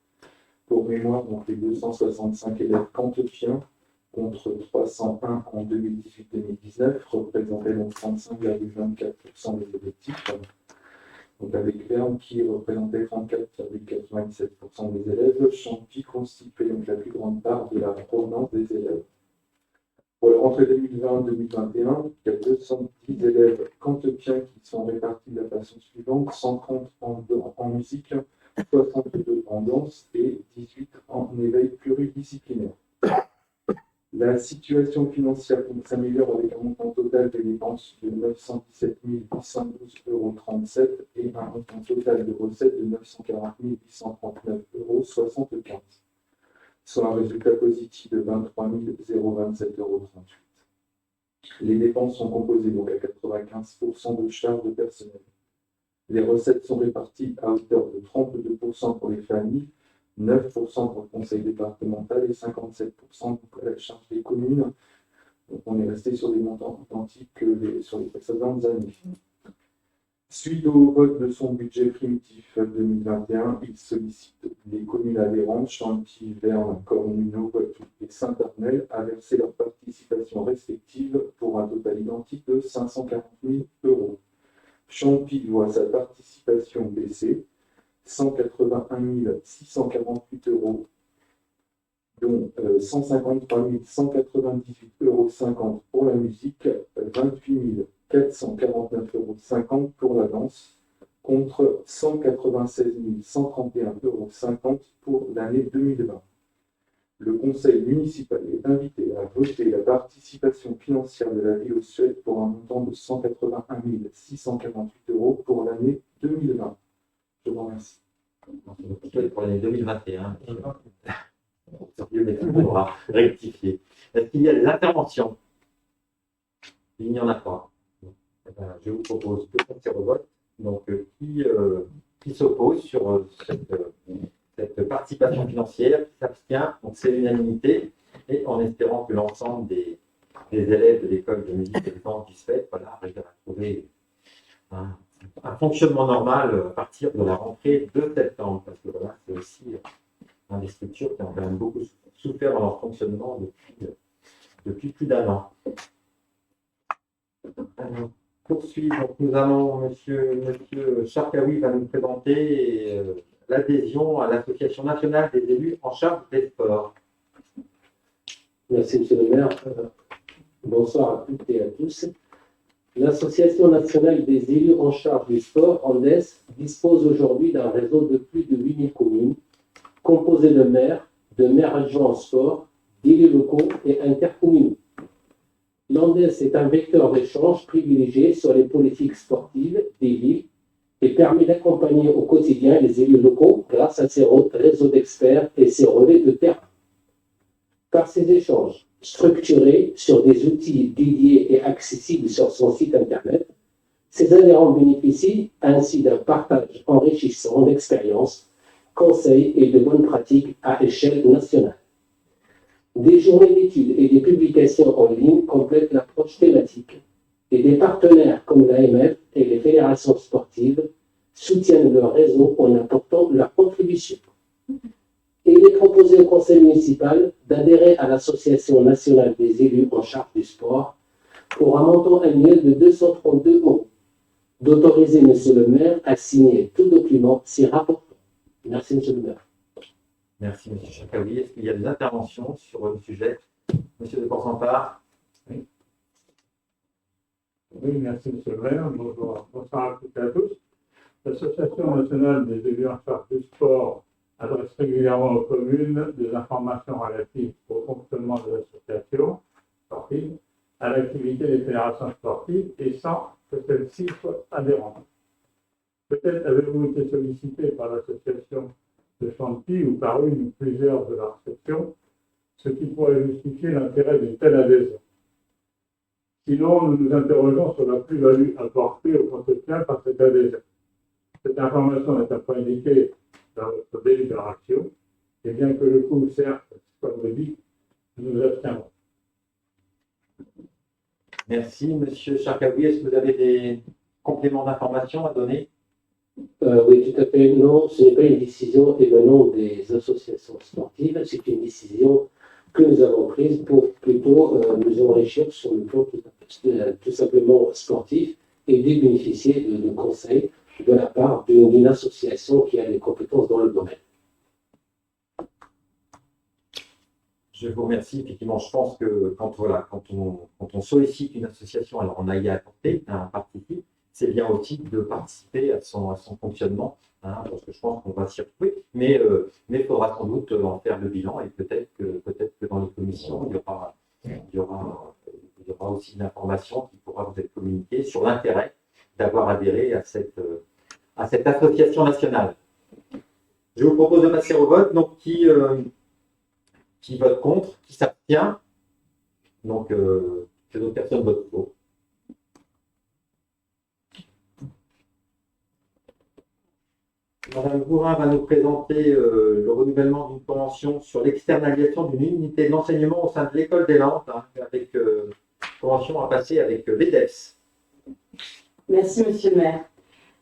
Pour mémoire, donc, les 265 élèves cantopiens contre 301 en 2018-2019 représentaient donc 35,24% des effectifs. Donc avec Berne qui représentait 34,97% des élèves, Champy constituait donc la plus grande part de la provenance des élèves. Pour la rentrée 2020-2021, il y a 210 élèves cantopiens qui sont répartis de la façon suivante: 130 en musique, 62 en danse et 18 en éveil pluridisciplinaire. La situation financière s'améliore avec un montant total de dépenses de 917 812,37 € et un montant total de recettes de 940 839,75 €, soit un résultat positif de 23 027,38 €. Les dépenses sont composées donc à 95% de charges de personnel. Les recettes sont réparties à hauteur de 32% pour les familles, 9% pour le conseil départemental et 57% pour la charge des communes. Donc on est resté sur des montants identiques que sur les précédentes années. Suite au vote de son budget primitif 2021, il sollicite les communes adhérentes, Chantilly, Verne, Cornuno, Poitou et Saint-Armel, à verser leur participation respective pour un total identique de 540 000 €. Champy voit sa participation baisser, 181 648 €, dont 153 198,50 € pour la musique, 28 449,50 € pour la danse, contre 196 131,50 € pour l'année 2020. Le conseil municipal est invité à voter la participation financière de la ville au Suède pour un montant de 181 648 € pour l'année 2020. Je vous remercie. Pour l'année 2021. On va rectifier. Est-ce qu'il y a des interventions? Il n'y en a pas. Eh ben, je vous propose de passer au vote. Donc, qui s'oppose sur cette participation financière, qui s'abstient? Donc, c'est l'unanimité. Et en espérant que l'ensemble des élèves de l'école de musique et de chant qui se fait, voilà, arrivent à trouver un fonctionnement normal à partir de la rentrée de septembre. Parce que voilà, c'est aussi des structures qui ont quand même beaucoup souffert dans leur fonctionnement depuis plus d'un an. Alors, poursuivre. Donc, nous allons, monsieur Charkaoui va nous présenter l'adhésion à l'Association nationale des élus en charge des sports. Merci, monsieur le maire. Bonsoir à toutes et à tous. L'Association nationale des élus en charge du sport, ANDES, dispose aujourd'hui d'un réseau de plus de 8000 communes, composé de maires adjoints en sport, d'élus locaux et intercommunaux. L'ANDES est un vecteur d'échange privilégié sur les politiques sportives des villes et permet d'accompagner au quotidien les élus locaux grâce à ses réseaux d'experts et ses relais de terrain. Par ces échanges structurés sur des outils dédiés et accessibles sur son site internet, ces adhérents bénéficient ainsi d'un partage enrichissant d'expériences, conseils et de bonnes pratiques à échelle nationale. Des journées d'études et des publications en ligne complètent l'approche thématique et des partenaires comme l'AMF et les fédérations sportives soutiennent leur réseau en apportant leur contribution. Et il est proposé au conseil municipal d'adhérer à l'Association nationale des élus en charge du sport pour un montant annuel de 232 €, d'autoriser monsieur le maire à signer tout document s'y rapportant. Merci, monsieur le maire. Merci, monsieur Charkaoui. Est-ce qu'il y a des interventions sur le sujet? Monsieur de Porsampar. Oui, merci, monsieur le maire. Bonsoir à toutes et à tous. L'Association nationale des élus en charge du sport adresse régulièrement aux communes des informations relatives au fonctionnement de l'association sportive, à l'activité des fédérations sportives et sans que celles-ci soient adhérentes. Peut-être avez-vous été sollicité par l'association de Chantilly ou par une ou plusieurs de leurs sections, ce qui pourrait justifier l'intérêt d'une telle adhésion. Sinon, nous nous interrogeons sur la plus-value apportée au entretien par cette adhésion. Cette information est après indiquée dans votre délibération, et bien que le coût, certes, soit modique, nous nous abstiendrons. Merci, monsieur Charkaoui. Est-ce que vous avez des compléments d'information à donner? Oui, tout à fait. Non, ce n'est pas une décision émanant des associations sportives, c'est une décision que nous avons prise pour plutôt nous enrichir sur le plan tout simplement sportif et de bénéficier de conseils de la part d'une association qui a des compétences dans le domaine. Je vous remercie. Effectivement, je pense que quand on sollicite une association, alors on a y apporté, participe, c'est bien aussi de participer à son fonctionnement, parce que je pense qu'on va s'y retrouver. Mais il faudra sans doute en faire le bilan et peut-être que dans les commissions, il y aura aussi une information qui pourra vous être communiquée sur l'intérêt d'avoir adhéré à cette association nationale. Je vous propose de passer au vote. Donc, qui vote contre, qui s'abstient. Donc, que d'autres personnes votent pour. Madame Gourin va nous présenter le renouvellement d'une convention sur l'externalisation d'une unité d'enseignement au sein de l'école des Landes, avec convention à passer avec l'EDEPS. Merci, monsieur le maire.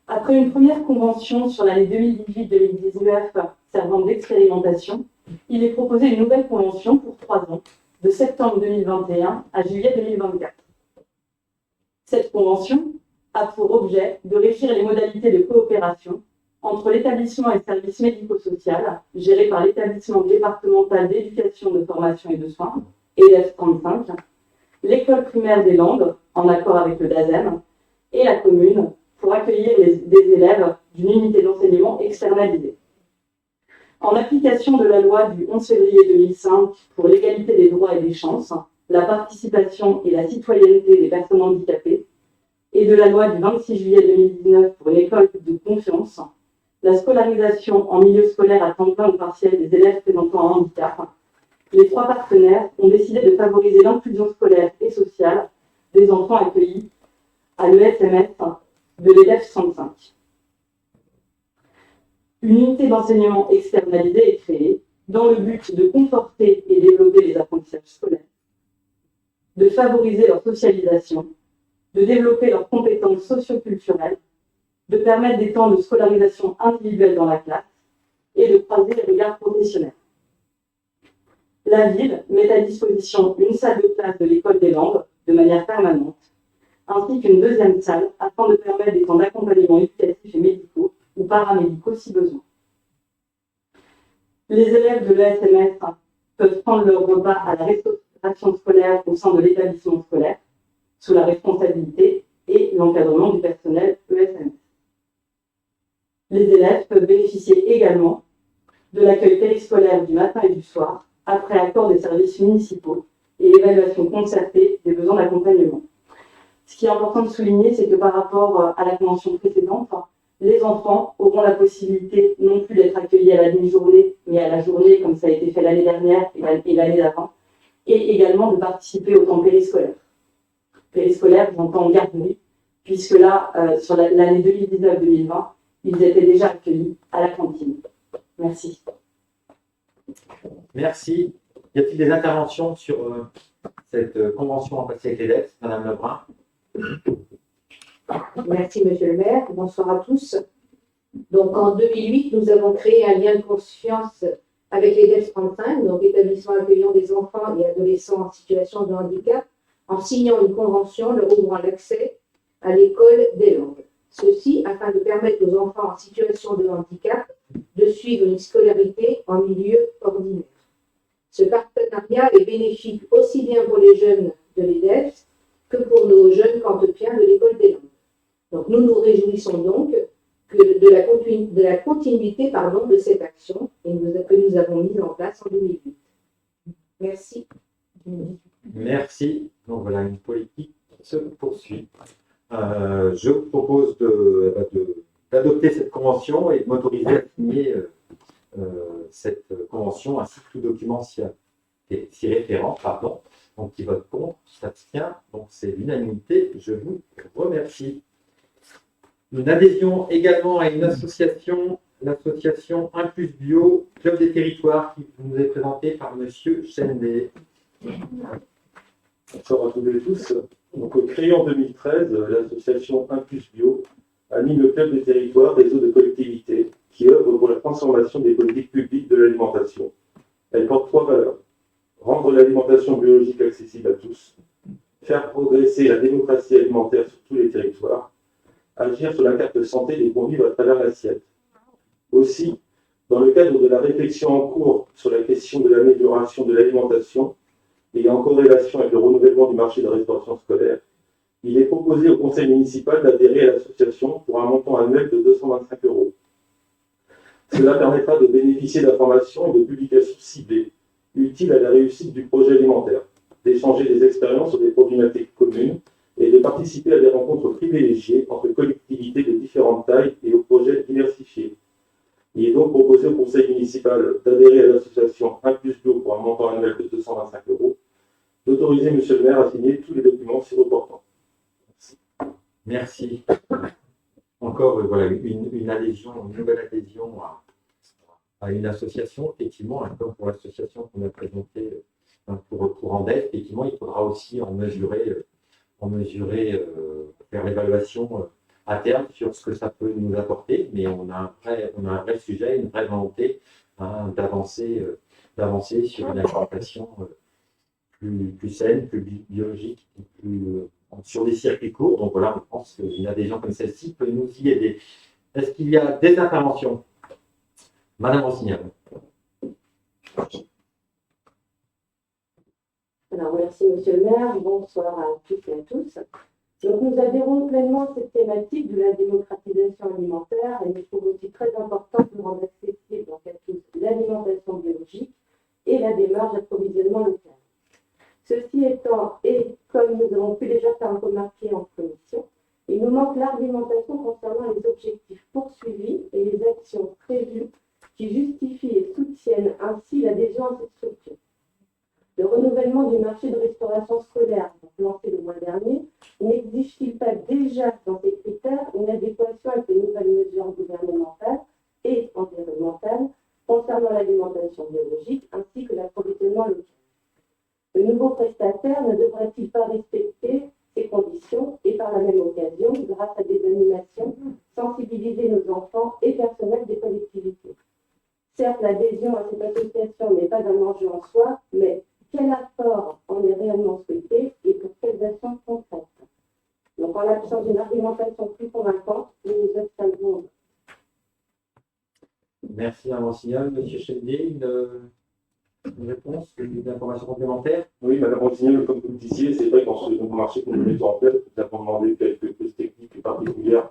Après une première convention sur l'année 2018-2019 servant d'expérimentation, il est proposé une nouvelle convention pour 3 ans, de septembre 2021 à juillet 2024. Cette convention a pour objet de régir les modalités de coopération entre l'établissement et services médico-social géré par l'établissement départemental d'éducation, de formation et de soins, EDEPS 35, l'école primaire des Landes, en accord avec le DAZEM, et la commune pour accueillir des élèves d'une unité d'enseignement externalisée. En application de la loi du 11 février 2005 pour l'égalité des droits et des chances, la participation et la citoyenneté des personnes handicapées, et de la loi du 26 juillet 2019 pour une école de confiance, la scolarisation en milieu scolaire à temps plein ou partiel des élèves présentant un handicap, les trois partenaires ont décidé de favoriser l'inclusion scolaire et sociale des enfants accueillis à l'ESMS de l'EDEF 65. Une unité d'enseignement externalisée est créée dans le but de conforter et développer les apprentissages scolaires, de favoriser leur socialisation, de développer leurs compétences socio-culturelles, de permettre des temps de scolarisation individuelle dans la classe et de croiser les regards professionnels. La ville met à disposition une salle de classe de l'école des langues de manière permanente, ainsi qu'une deuxième salle afin de permettre des temps d'accompagnement éducatifs et médicaux ou paramédicaux si besoin. Les élèves de l'ESMS peuvent prendre leur repas à la restauration scolaire au sein de l'établissement scolaire, sous la responsabilité et l'encadrement du personnel ESMS. Les élèves peuvent bénéficier également de l'accueil périscolaire du matin et du soir, après accord des services municipaux et évaluation concertée des besoins d'accompagnement. Ce qui est important de souligner, c'est que par rapport à la convention précédente, les enfants auront la possibilité non plus d'être accueillis à la demi-journée, mais à la journée, comme ça a été fait l'année dernière et l'année d'avant, et également de participer au temps périscolaire. Périscolaire, j'entends en garderie, puisque là, sur l'année 2019-2020, ils étaient déjà accueillis à la cantine. Merci. Merci. Y a-t-il des interventions sur cette convention en passé avec l'EDEF, Madame Lebrun? Merci, Monsieur le maire. Bonsoir à tous. Donc, en 2008, nous avons créé un lien de confiance avec l'EDEF 35, donc établissement accueillant des enfants et adolescents en situation de handicap, en signant une convention leur ouvrant l'accès à l'école des langues. Ceci afin de permettre aux enfants en situation de handicap de suivre une scolarité en milieu ordinaire. Ce partenariat est bénéfique aussi bien pour les jeunes de l'EDEF que pour nos jeunes cantepiens de l'école des langues. Donc, nous nous réjouissons donc de la continuité de cette action que nous avons mise en place en 2008. Merci. Merci. Donc voilà, une politique qui se poursuit. Je vous propose d'adopter cette convention et de m'autoriser à signer cette convention ainsi que tout document s'y référent, donc qui vote contre, qui s'abstient, donc c'est l'unanimité. Je vous remercie. Une adhésion également à une association, l'association 1+ Bio, Club des Territoires, qui nous est présentée par Monsieur Chendé. Bonsoir à toutes et tous. Donc, créée en 2013, l'association 1+ Bio anime le Club des Territoires, réseau de collectivités qui œuvre pour la transformation des politiques publiques de l'alimentation. Elle porte 3 valeurs. Rendre l'alimentation biologique accessible à tous, faire progresser la démocratie alimentaire sur tous les territoires, agir sur la carte de santé des convives à travers l'assiette. Aussi, dans le cadre de la réflexion en cours sur la question de l'amélioration de l'alimentation et en corrélation avec le renouvellement du marché de la restauration scolaire, il est proposé au conseil municipal d'adhérer à l'association pour un montant annuel de 225 €. Cela permettra de bénéficier d'informations et de publications ciblées, utiles à la réussite du projet alimentaire, d'échanger des expériences sur des problématiques communes et de participer à des rencontres privilégiées entre collectivités de différentes tailles et aux projets diversifiés. Il est donc proposé au conseil municipal d'adhérer à l'association 1+ Bio pour un montant annuel de 225 €, d'autoriser M. le maire à signer tous les documents s'y reportant. Merci. Encore voilà, une adhésion, une nouvelle adhésion à une association, effectivement, comme pour l'association qu'on a présentée pour Andef, effectivement, il faudra aussi en mesurer faire l'évaluation à terme sur ce que ça peut nous apporter, mais on a un vrai sujet, une vraie volonté d'avancer sur une alimentation plus saine, plus biologique, sur des circuits courts. Donc voilà, je pense qu'une adhésion comme celle-ci peut nous y aider. Est-ce qu'il y a des interventions? Madame Rossignol. Alors, merci Monsieur le maire, bonsoir à toutes et à tous. Donc, nous adhérons pleinement à cette thématique de la démocratisation alimentaire et nous trouvons aussi très important de rendre accessible donc, à tous l'alimentation biologique et la démarche d'approvisionnement local. Ceci étant, et comme nous avons pu déjà faire remarquer en commission, il nous manque l'argumentation concernant les objectifs poursuivis et les actions prévues qui justifient et soutiennent ainsi l'adhésion à cette structure. Le renouvellement du marché de restauration scolaire, lancé le mois dernier, n'exige-t-il pas déjà dans ces critères une adéquation avec les nouvelles mesures gouvernementales et environnementales concernant l'alimentation biologique ainsi que l'approvisionnement local? Le nouveau prestataire ne devrait-il pas respecter ces conditions et par la même occasion, grâce à des animations, sensibiliser nos enfants et personnels des collectivités? Certes, l'adhésion à cette association n'est pas un enjeu en soi, mais quel apport en est réellement souhaité et pour quelles actions concrètes? Donc, en l'absence d'une argumentation plus convaincante, nous nous abstiendrons. Merci, Madame Rossignol. Monsieur Chénier, une réponse, une information complémentaire? Oui, Madame Rossignol, comme vous le disiez, c'est vrai qu'en ce nouveau marché que nous mettons en place, nous avons demandé quelques choses techniques particulières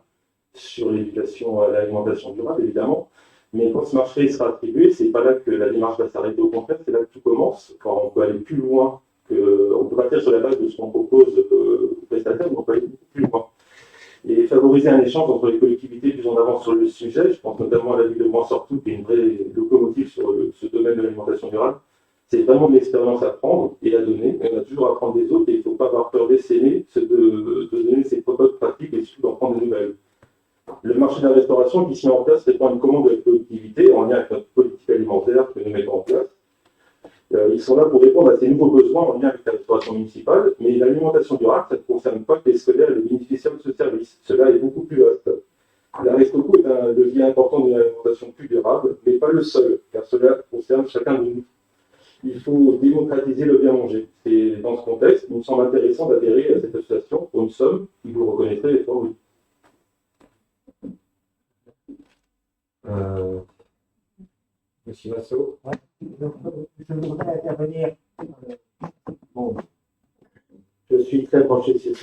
sur l'éducation à l'alimentation durable, évidemment. Mais quand ce marché sera attribué, c'est pas là que la démarche va s'arrêter. Au contraire, c'est là que tout commence. Quand on peut aller plus loin, on peut partir sur la base de ce qu'on propose aux prestataires, mais on peut aller beaucoup plus loin. Et favoriser un échange entre les collectivités plus en avance sur le sujet. Je pense notamment à la ville de Montsortout, qui est une vraie locomotive sur ce domaine de l'alimentation durable. C'est vraiment de l'expérience à prendre et à donner. On a toujours à apprendre des autres et il ne faut pas avoir peur d'essayer, de donner ses propres pratiques et surtout d'en prendre de nouvelles. Le marché de la restauration qui s'y met en place répond à une commande de la collectivité en lien avec notre politique alimentaire que nous mettons en place. Ils sont là pour répondre à ces nouveaux besoins en lien avec la restauration municipale, mais l'alimentation durable, ça ne concerne pas que les scolaires et les bénéficiaires de ce service. Cela est beaucoup plus vaste. La Restoco est un levier important d'une alimentation plus durable, mais pas le seul, car cela concerne chacun de nous. Il faut démocratiser le bien manger. C'est dans ce contexte qu'il me semble intéressant d'adhérer à cette association pour une somme qui, vous le reconnaîtrez, est fort oui. Monsieur Massot. Ouais. Donc, je voudrais intervenir. Bon, je suis très branché sur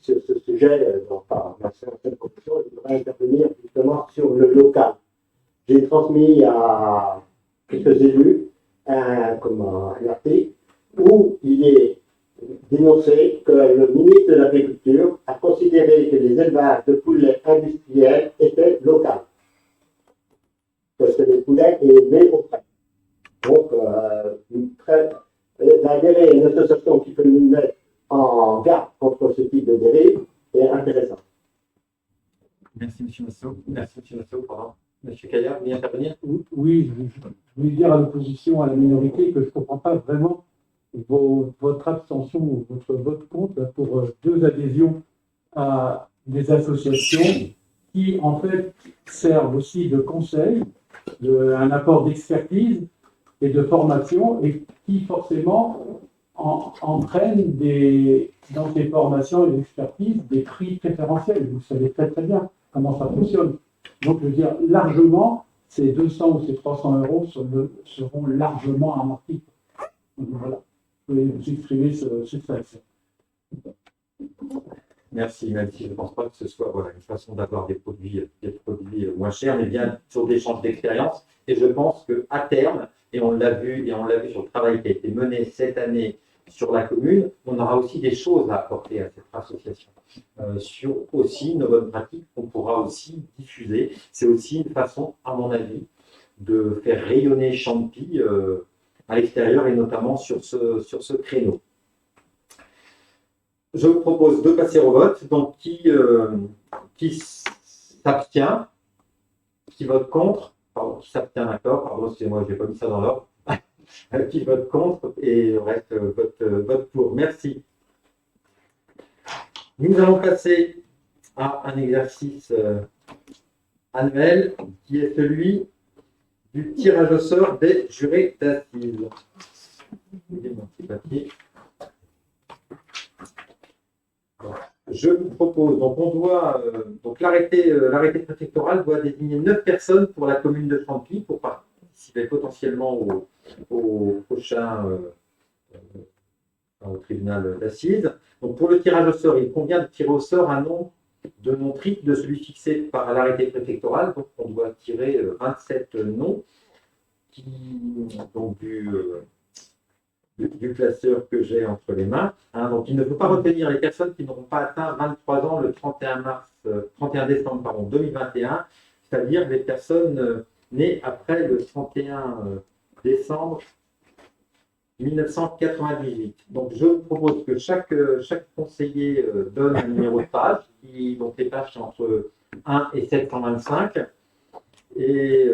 ce sujet, par ma certaine profession. Je voudrais intervenir justement sur le local. J'ai transmis à quelques élus un article où il est dénoncé que le ministre de l'Agriculture a considéré que les élevages de poulets industriels étaient locaux. Parce que les poulets sont élevés au frais. Donc, d'adhérer à une association qui peut nous mettre en garde contre ce type de dérive est intéressant. Merci, M. Massot. Merci, M. Massot. Pardon. M. Caillard, vous voulez intervenir? Oui, je voulais dire à l'opposition, à la minorité, que je ne comprends pas vraiment votre abstention ou votre vote contre pour deux adhésions à des associations qui, en fait, servent aussi de conseil, un apport d'expertise et de formation, et qui, forcément, entraînent dans ces formations et d'expertise des prix préférentiels. Vous savez très très bien comment ça fonctionne. Donc, je veux dire, largement, ces 200 ou ces 300 euros seront largement amortis. Donc, voilà. Vous pouvez vous exprimer sur ça. Merci, même si je ne pense pas que ce soit une façon d'avoir des produits moins chers, mais bien sur des échanges d'expérience. Et je pense qu'à terme, et on l'a vu sur le travail qui a été mené cette année sur la commune, on aura aussi des choses à apporter à cette association. Sur aussi nos bonnes pratiques qu'on pourra aussi diffuser. C'est aussi une façon, à mon avis, de faire rayonner Champy à l'extérieur et notamment sur ce créneau. Je vous propose de passer au vote. Donc, qui s'abstient, qui vote contre, pardon, qui s'abstient, d'accord, pardon, excusez-moi, je n'ai pas mis ça dans l'ordre, qui vote contre et le reste vote pour. Merci. Nous allons passer à un exercice annuel qui est celui du tirage au sort des jurés d'assises. Mon petit papier. Je vous propose, donc l'arrêté préfectoral doit désigner 9 personnes pour la commune de Champy pour participer potentiellement au prochain au tribunal d'assises. Donc pour le tirage au sort, il convient de tirer au sort un nombre de noms triples de celui fixé par l'arrêté préfectoral. Donc on doit tirer 27 noms donc du classeur que j'ai entre les mains. Hein. Donc, il ne faut pas retenir les personnes qui n'auront pas atteint 23 ans le 31 décembre 2021, c'est-à-dire les personnes nées après le 31 décembre 1998. Donc, je vous propose que chaque conseiller donne un numéro de page, donc les pages sont entre 1 et 725. Et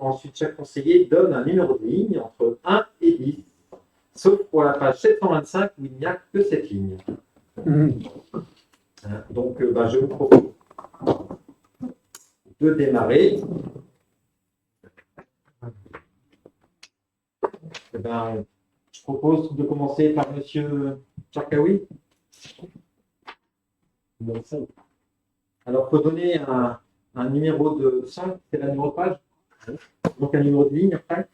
ensuite, chaque conseiller donne un numéro de ligne entre 1 et 10, sauf pour la page 725 où il n'y a que cette ligne. Donc, je vous propose de démarrer. Je propose de commencer par M. Tcharkaoui. Alors, il faut donner un numéro de 5, c'est la numéro de page. Donc, un numéro de ligne après.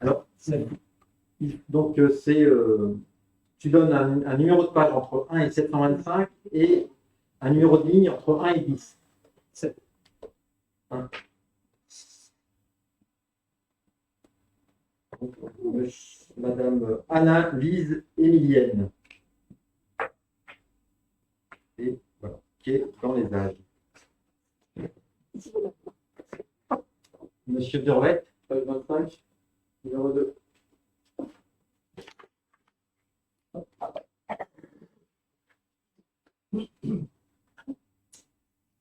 Alors, donc, tu donnes un numéro de page entre 1 et 725 et un numéro de ligne entre 1 et 10. 7. 1. Donc, Madame Anna-Lise Émilienne. Et voilà, qui est dans les âges. Monsieur Durvet, Page 25, numéro 2.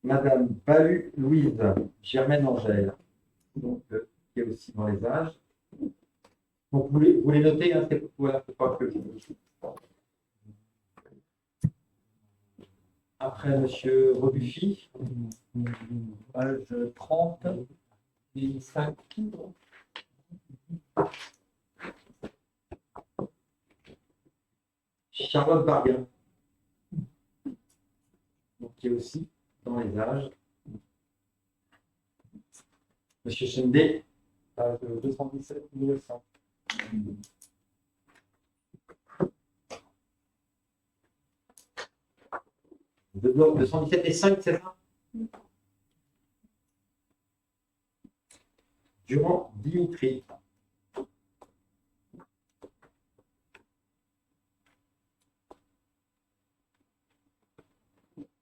Madame Bahu Louise Germaine Angèle, donc, qui est aussi dans les âges. Donc, vous les notez, hein, c'est pas que je vous dis. Après, Monsieur Rebuffi. Page 30, ligne 5. Charlotte Barguin, donc, qui est aussi dans les âges. Monsieur Chendé, Page 217, 1900. 217 et 5, c'est ça? Durand Dimitri.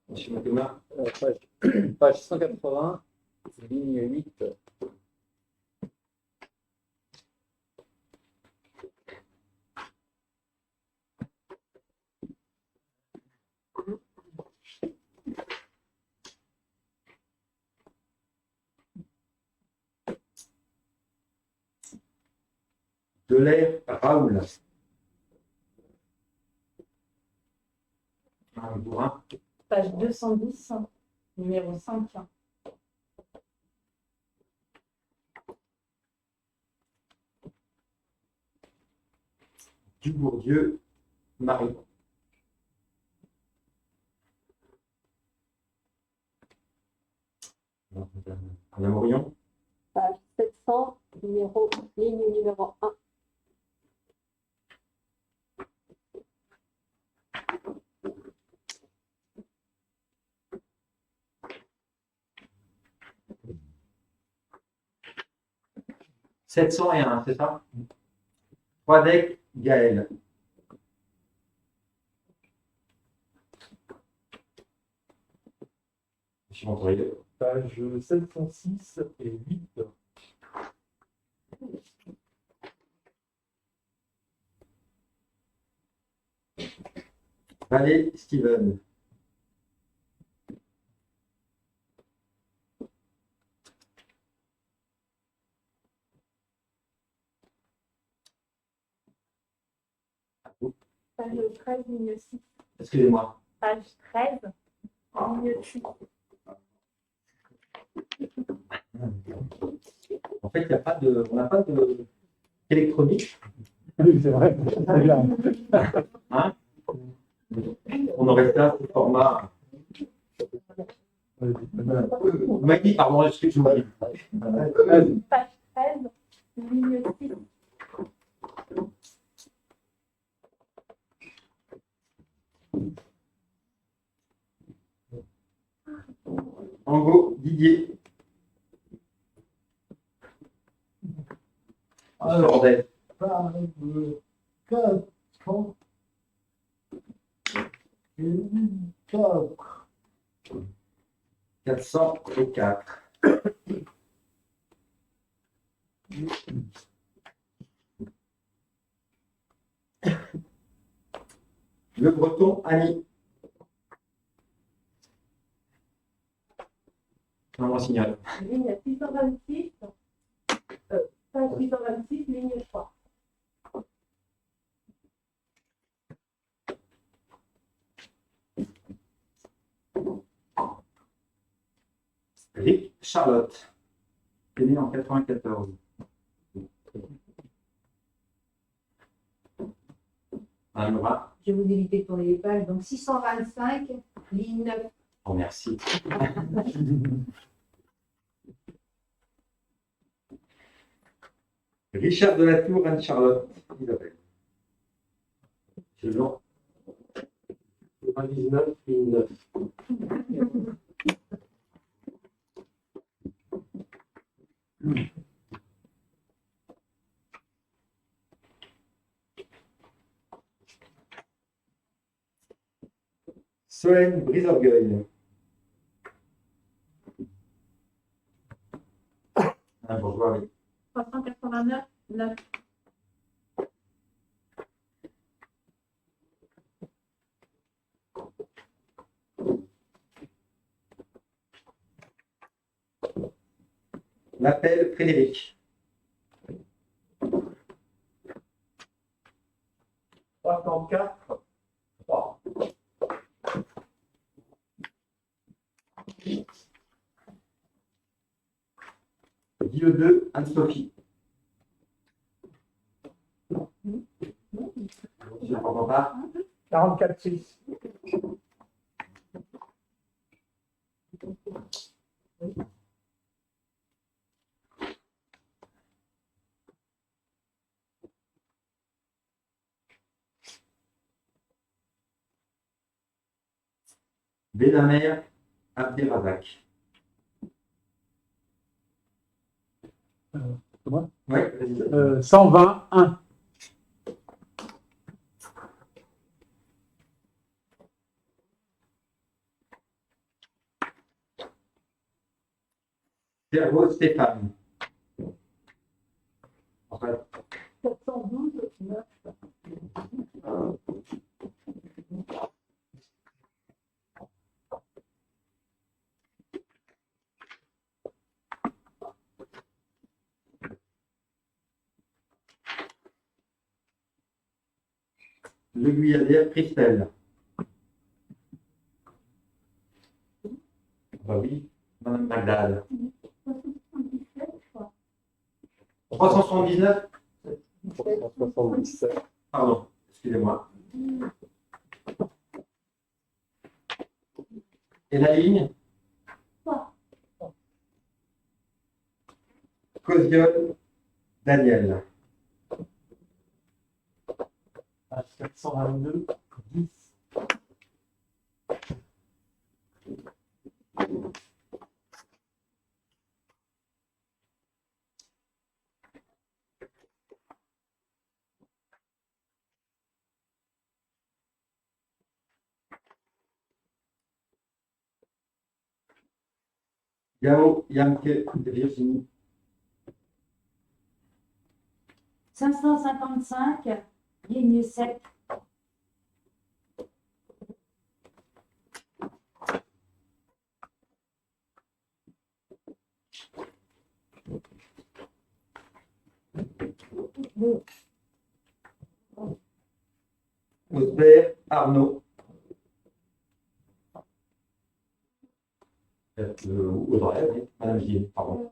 Monsieur Matoma. Page 180, ligne 8. Delair Raoul. Bourrin. Page 210, numéro 5. Dubourdieu Marie. Madame Orion. Page 700, ligne numéro 1. « 701, c'est ça? Froidec Gaël. Monsieur Montorier. Page 706 et 8. Vallée Steven. Page 13, ligne 6. Excusez-moi. Page 13, ligne 6. En fait, on n'a pas de électronique. Oui, c'est vrai. C'est bien. Hein, on aurait ça sous format. Maggie, pardon, excuse-moi. Page 13, ligne 6. Angot Didier. Bordel. 404. Le Breton, Annie. Non, on signale. Ligne 626, page 626, ligne 3. Rick Charlotte, qui est né en 94. Alma. Je vais vous éviter de tourner les pages. Donc 625, ligne 9. Oh, merci. Richard de la Tour, Anne-Charlotte, Isabelle. C'est long. 99, ligne 9. Solène Brisorgueil. Un bourgeois, oui. 389, 9. L'appel Frédéric. 304, 3. Dieu 2, Anne-Sophie. Je ne comprends pas. 44, 6. Bénamer, Abderrazak. Moi Oui, 121. Cerveau Stéphane. Enfin, 412, 9. Le Guyadère, Christelle. Bah oui, Madame Magdal. 379. 377. Pardon, excusez-moi. Et la ligne Cosiol, Daniel. 422, 10. Yao Yamke de Virginie. 555, ligne 7. Osbert Arnaud. Audrey, oui, Madame Gilles, pardon.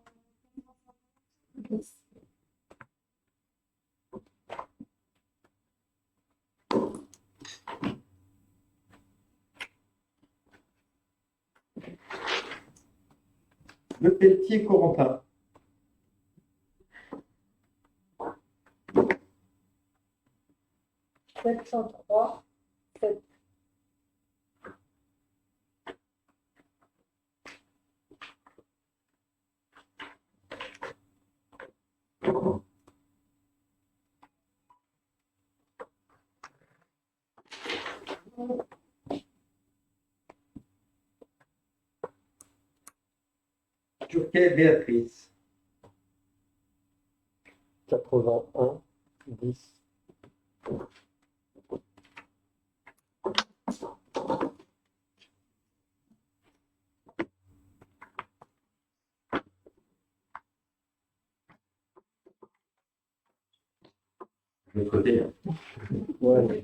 Le Pelletier Corentin. « 703, 7. Turquet Béatrice. 81, 10. De l'autre côté. Ouais,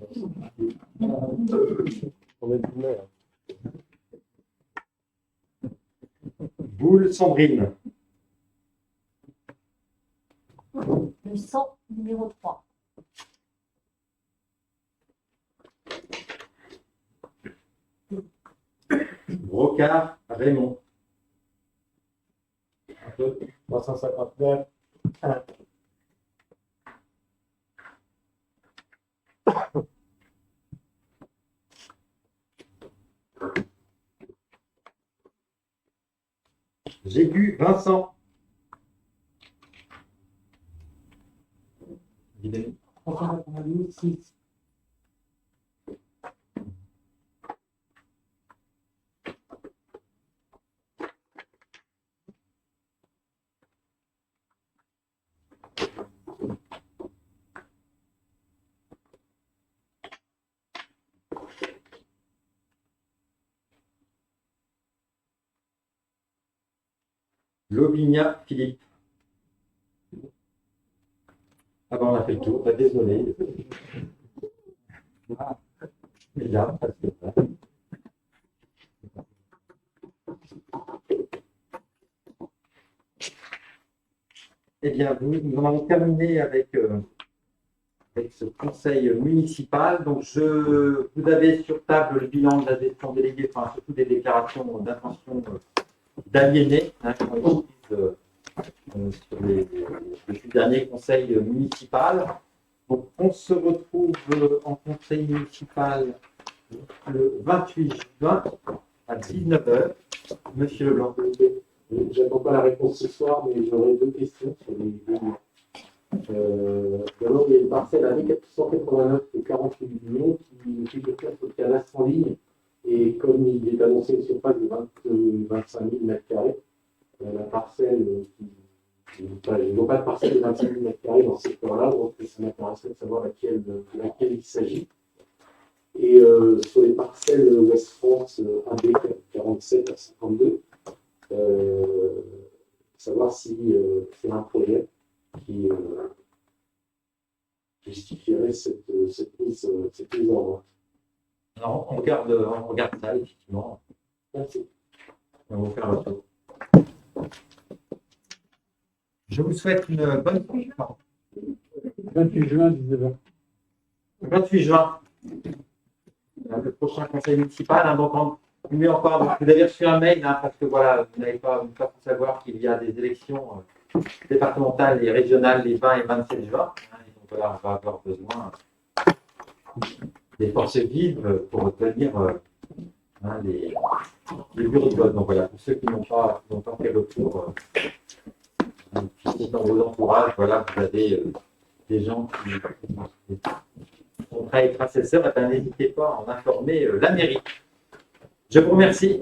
on est d'humeur. Boule Sandrine. Le 100, numéro 3. Brocard Raymond. 359, 1. Jégu Vincent. 392, 6. Lobinia Philippe. Ah ben on a fait le tour, bah, désolé. Ah, bizarre, parce que ça. Eh bien, nous en avons terminé avec ce conseil municipal. Donc, vous avez sur table le bilan de la gestion déléguée, enfin surtout des déclarations d'intention d'aliéner, qui ont été prises sur les derniers conseils municipaux. Donc, on se retrouve en conseil municipal le 28 juin à 19h. Monsieur Leblanc. J'attends pas la réponse ce soir, mais j'aurais deux questions sur les deux. D'abord, il y a une parcelle à 1489 de 48 millions qui figure sur le cadastre en ligne. Et comme il est annoncé une surface de 25 000 m², la parcelle, je ne vois pas de parcelle de 25 000 m² dans ce secteur-là, donc ça m'intéresserait de savoir laquelle il s'agit. Et sur les parcelles Ouest France AB 47 à 52, savoir si c'est un projet qui justifierait cette mise en vente. Alors, on regarde ça, effectivement. Merci. On va vous faire le tour. Je vous souhaite une bonne... 28 juin, 19h. 28 juin, le prochain conseil municipal. Hein, donc, mais encore, donc, vous avez reçu un mail, hein, parce que voilà, vous n'avez pas pu savoir qu'il y a des élections départementales et régionales les 20 et 27 juin. Hein, et donc voilà, on va avoir besoin des forces vives pour obtenir les bureaux de vote. Donc voilà, pour ceux qui n'ont pas fait le tour, dans vos entourages, voilà, vous avez des gens qui sont prêts à être assesseurs, et bien n'hésitez pas à en informer la mairie. Je vous remercie.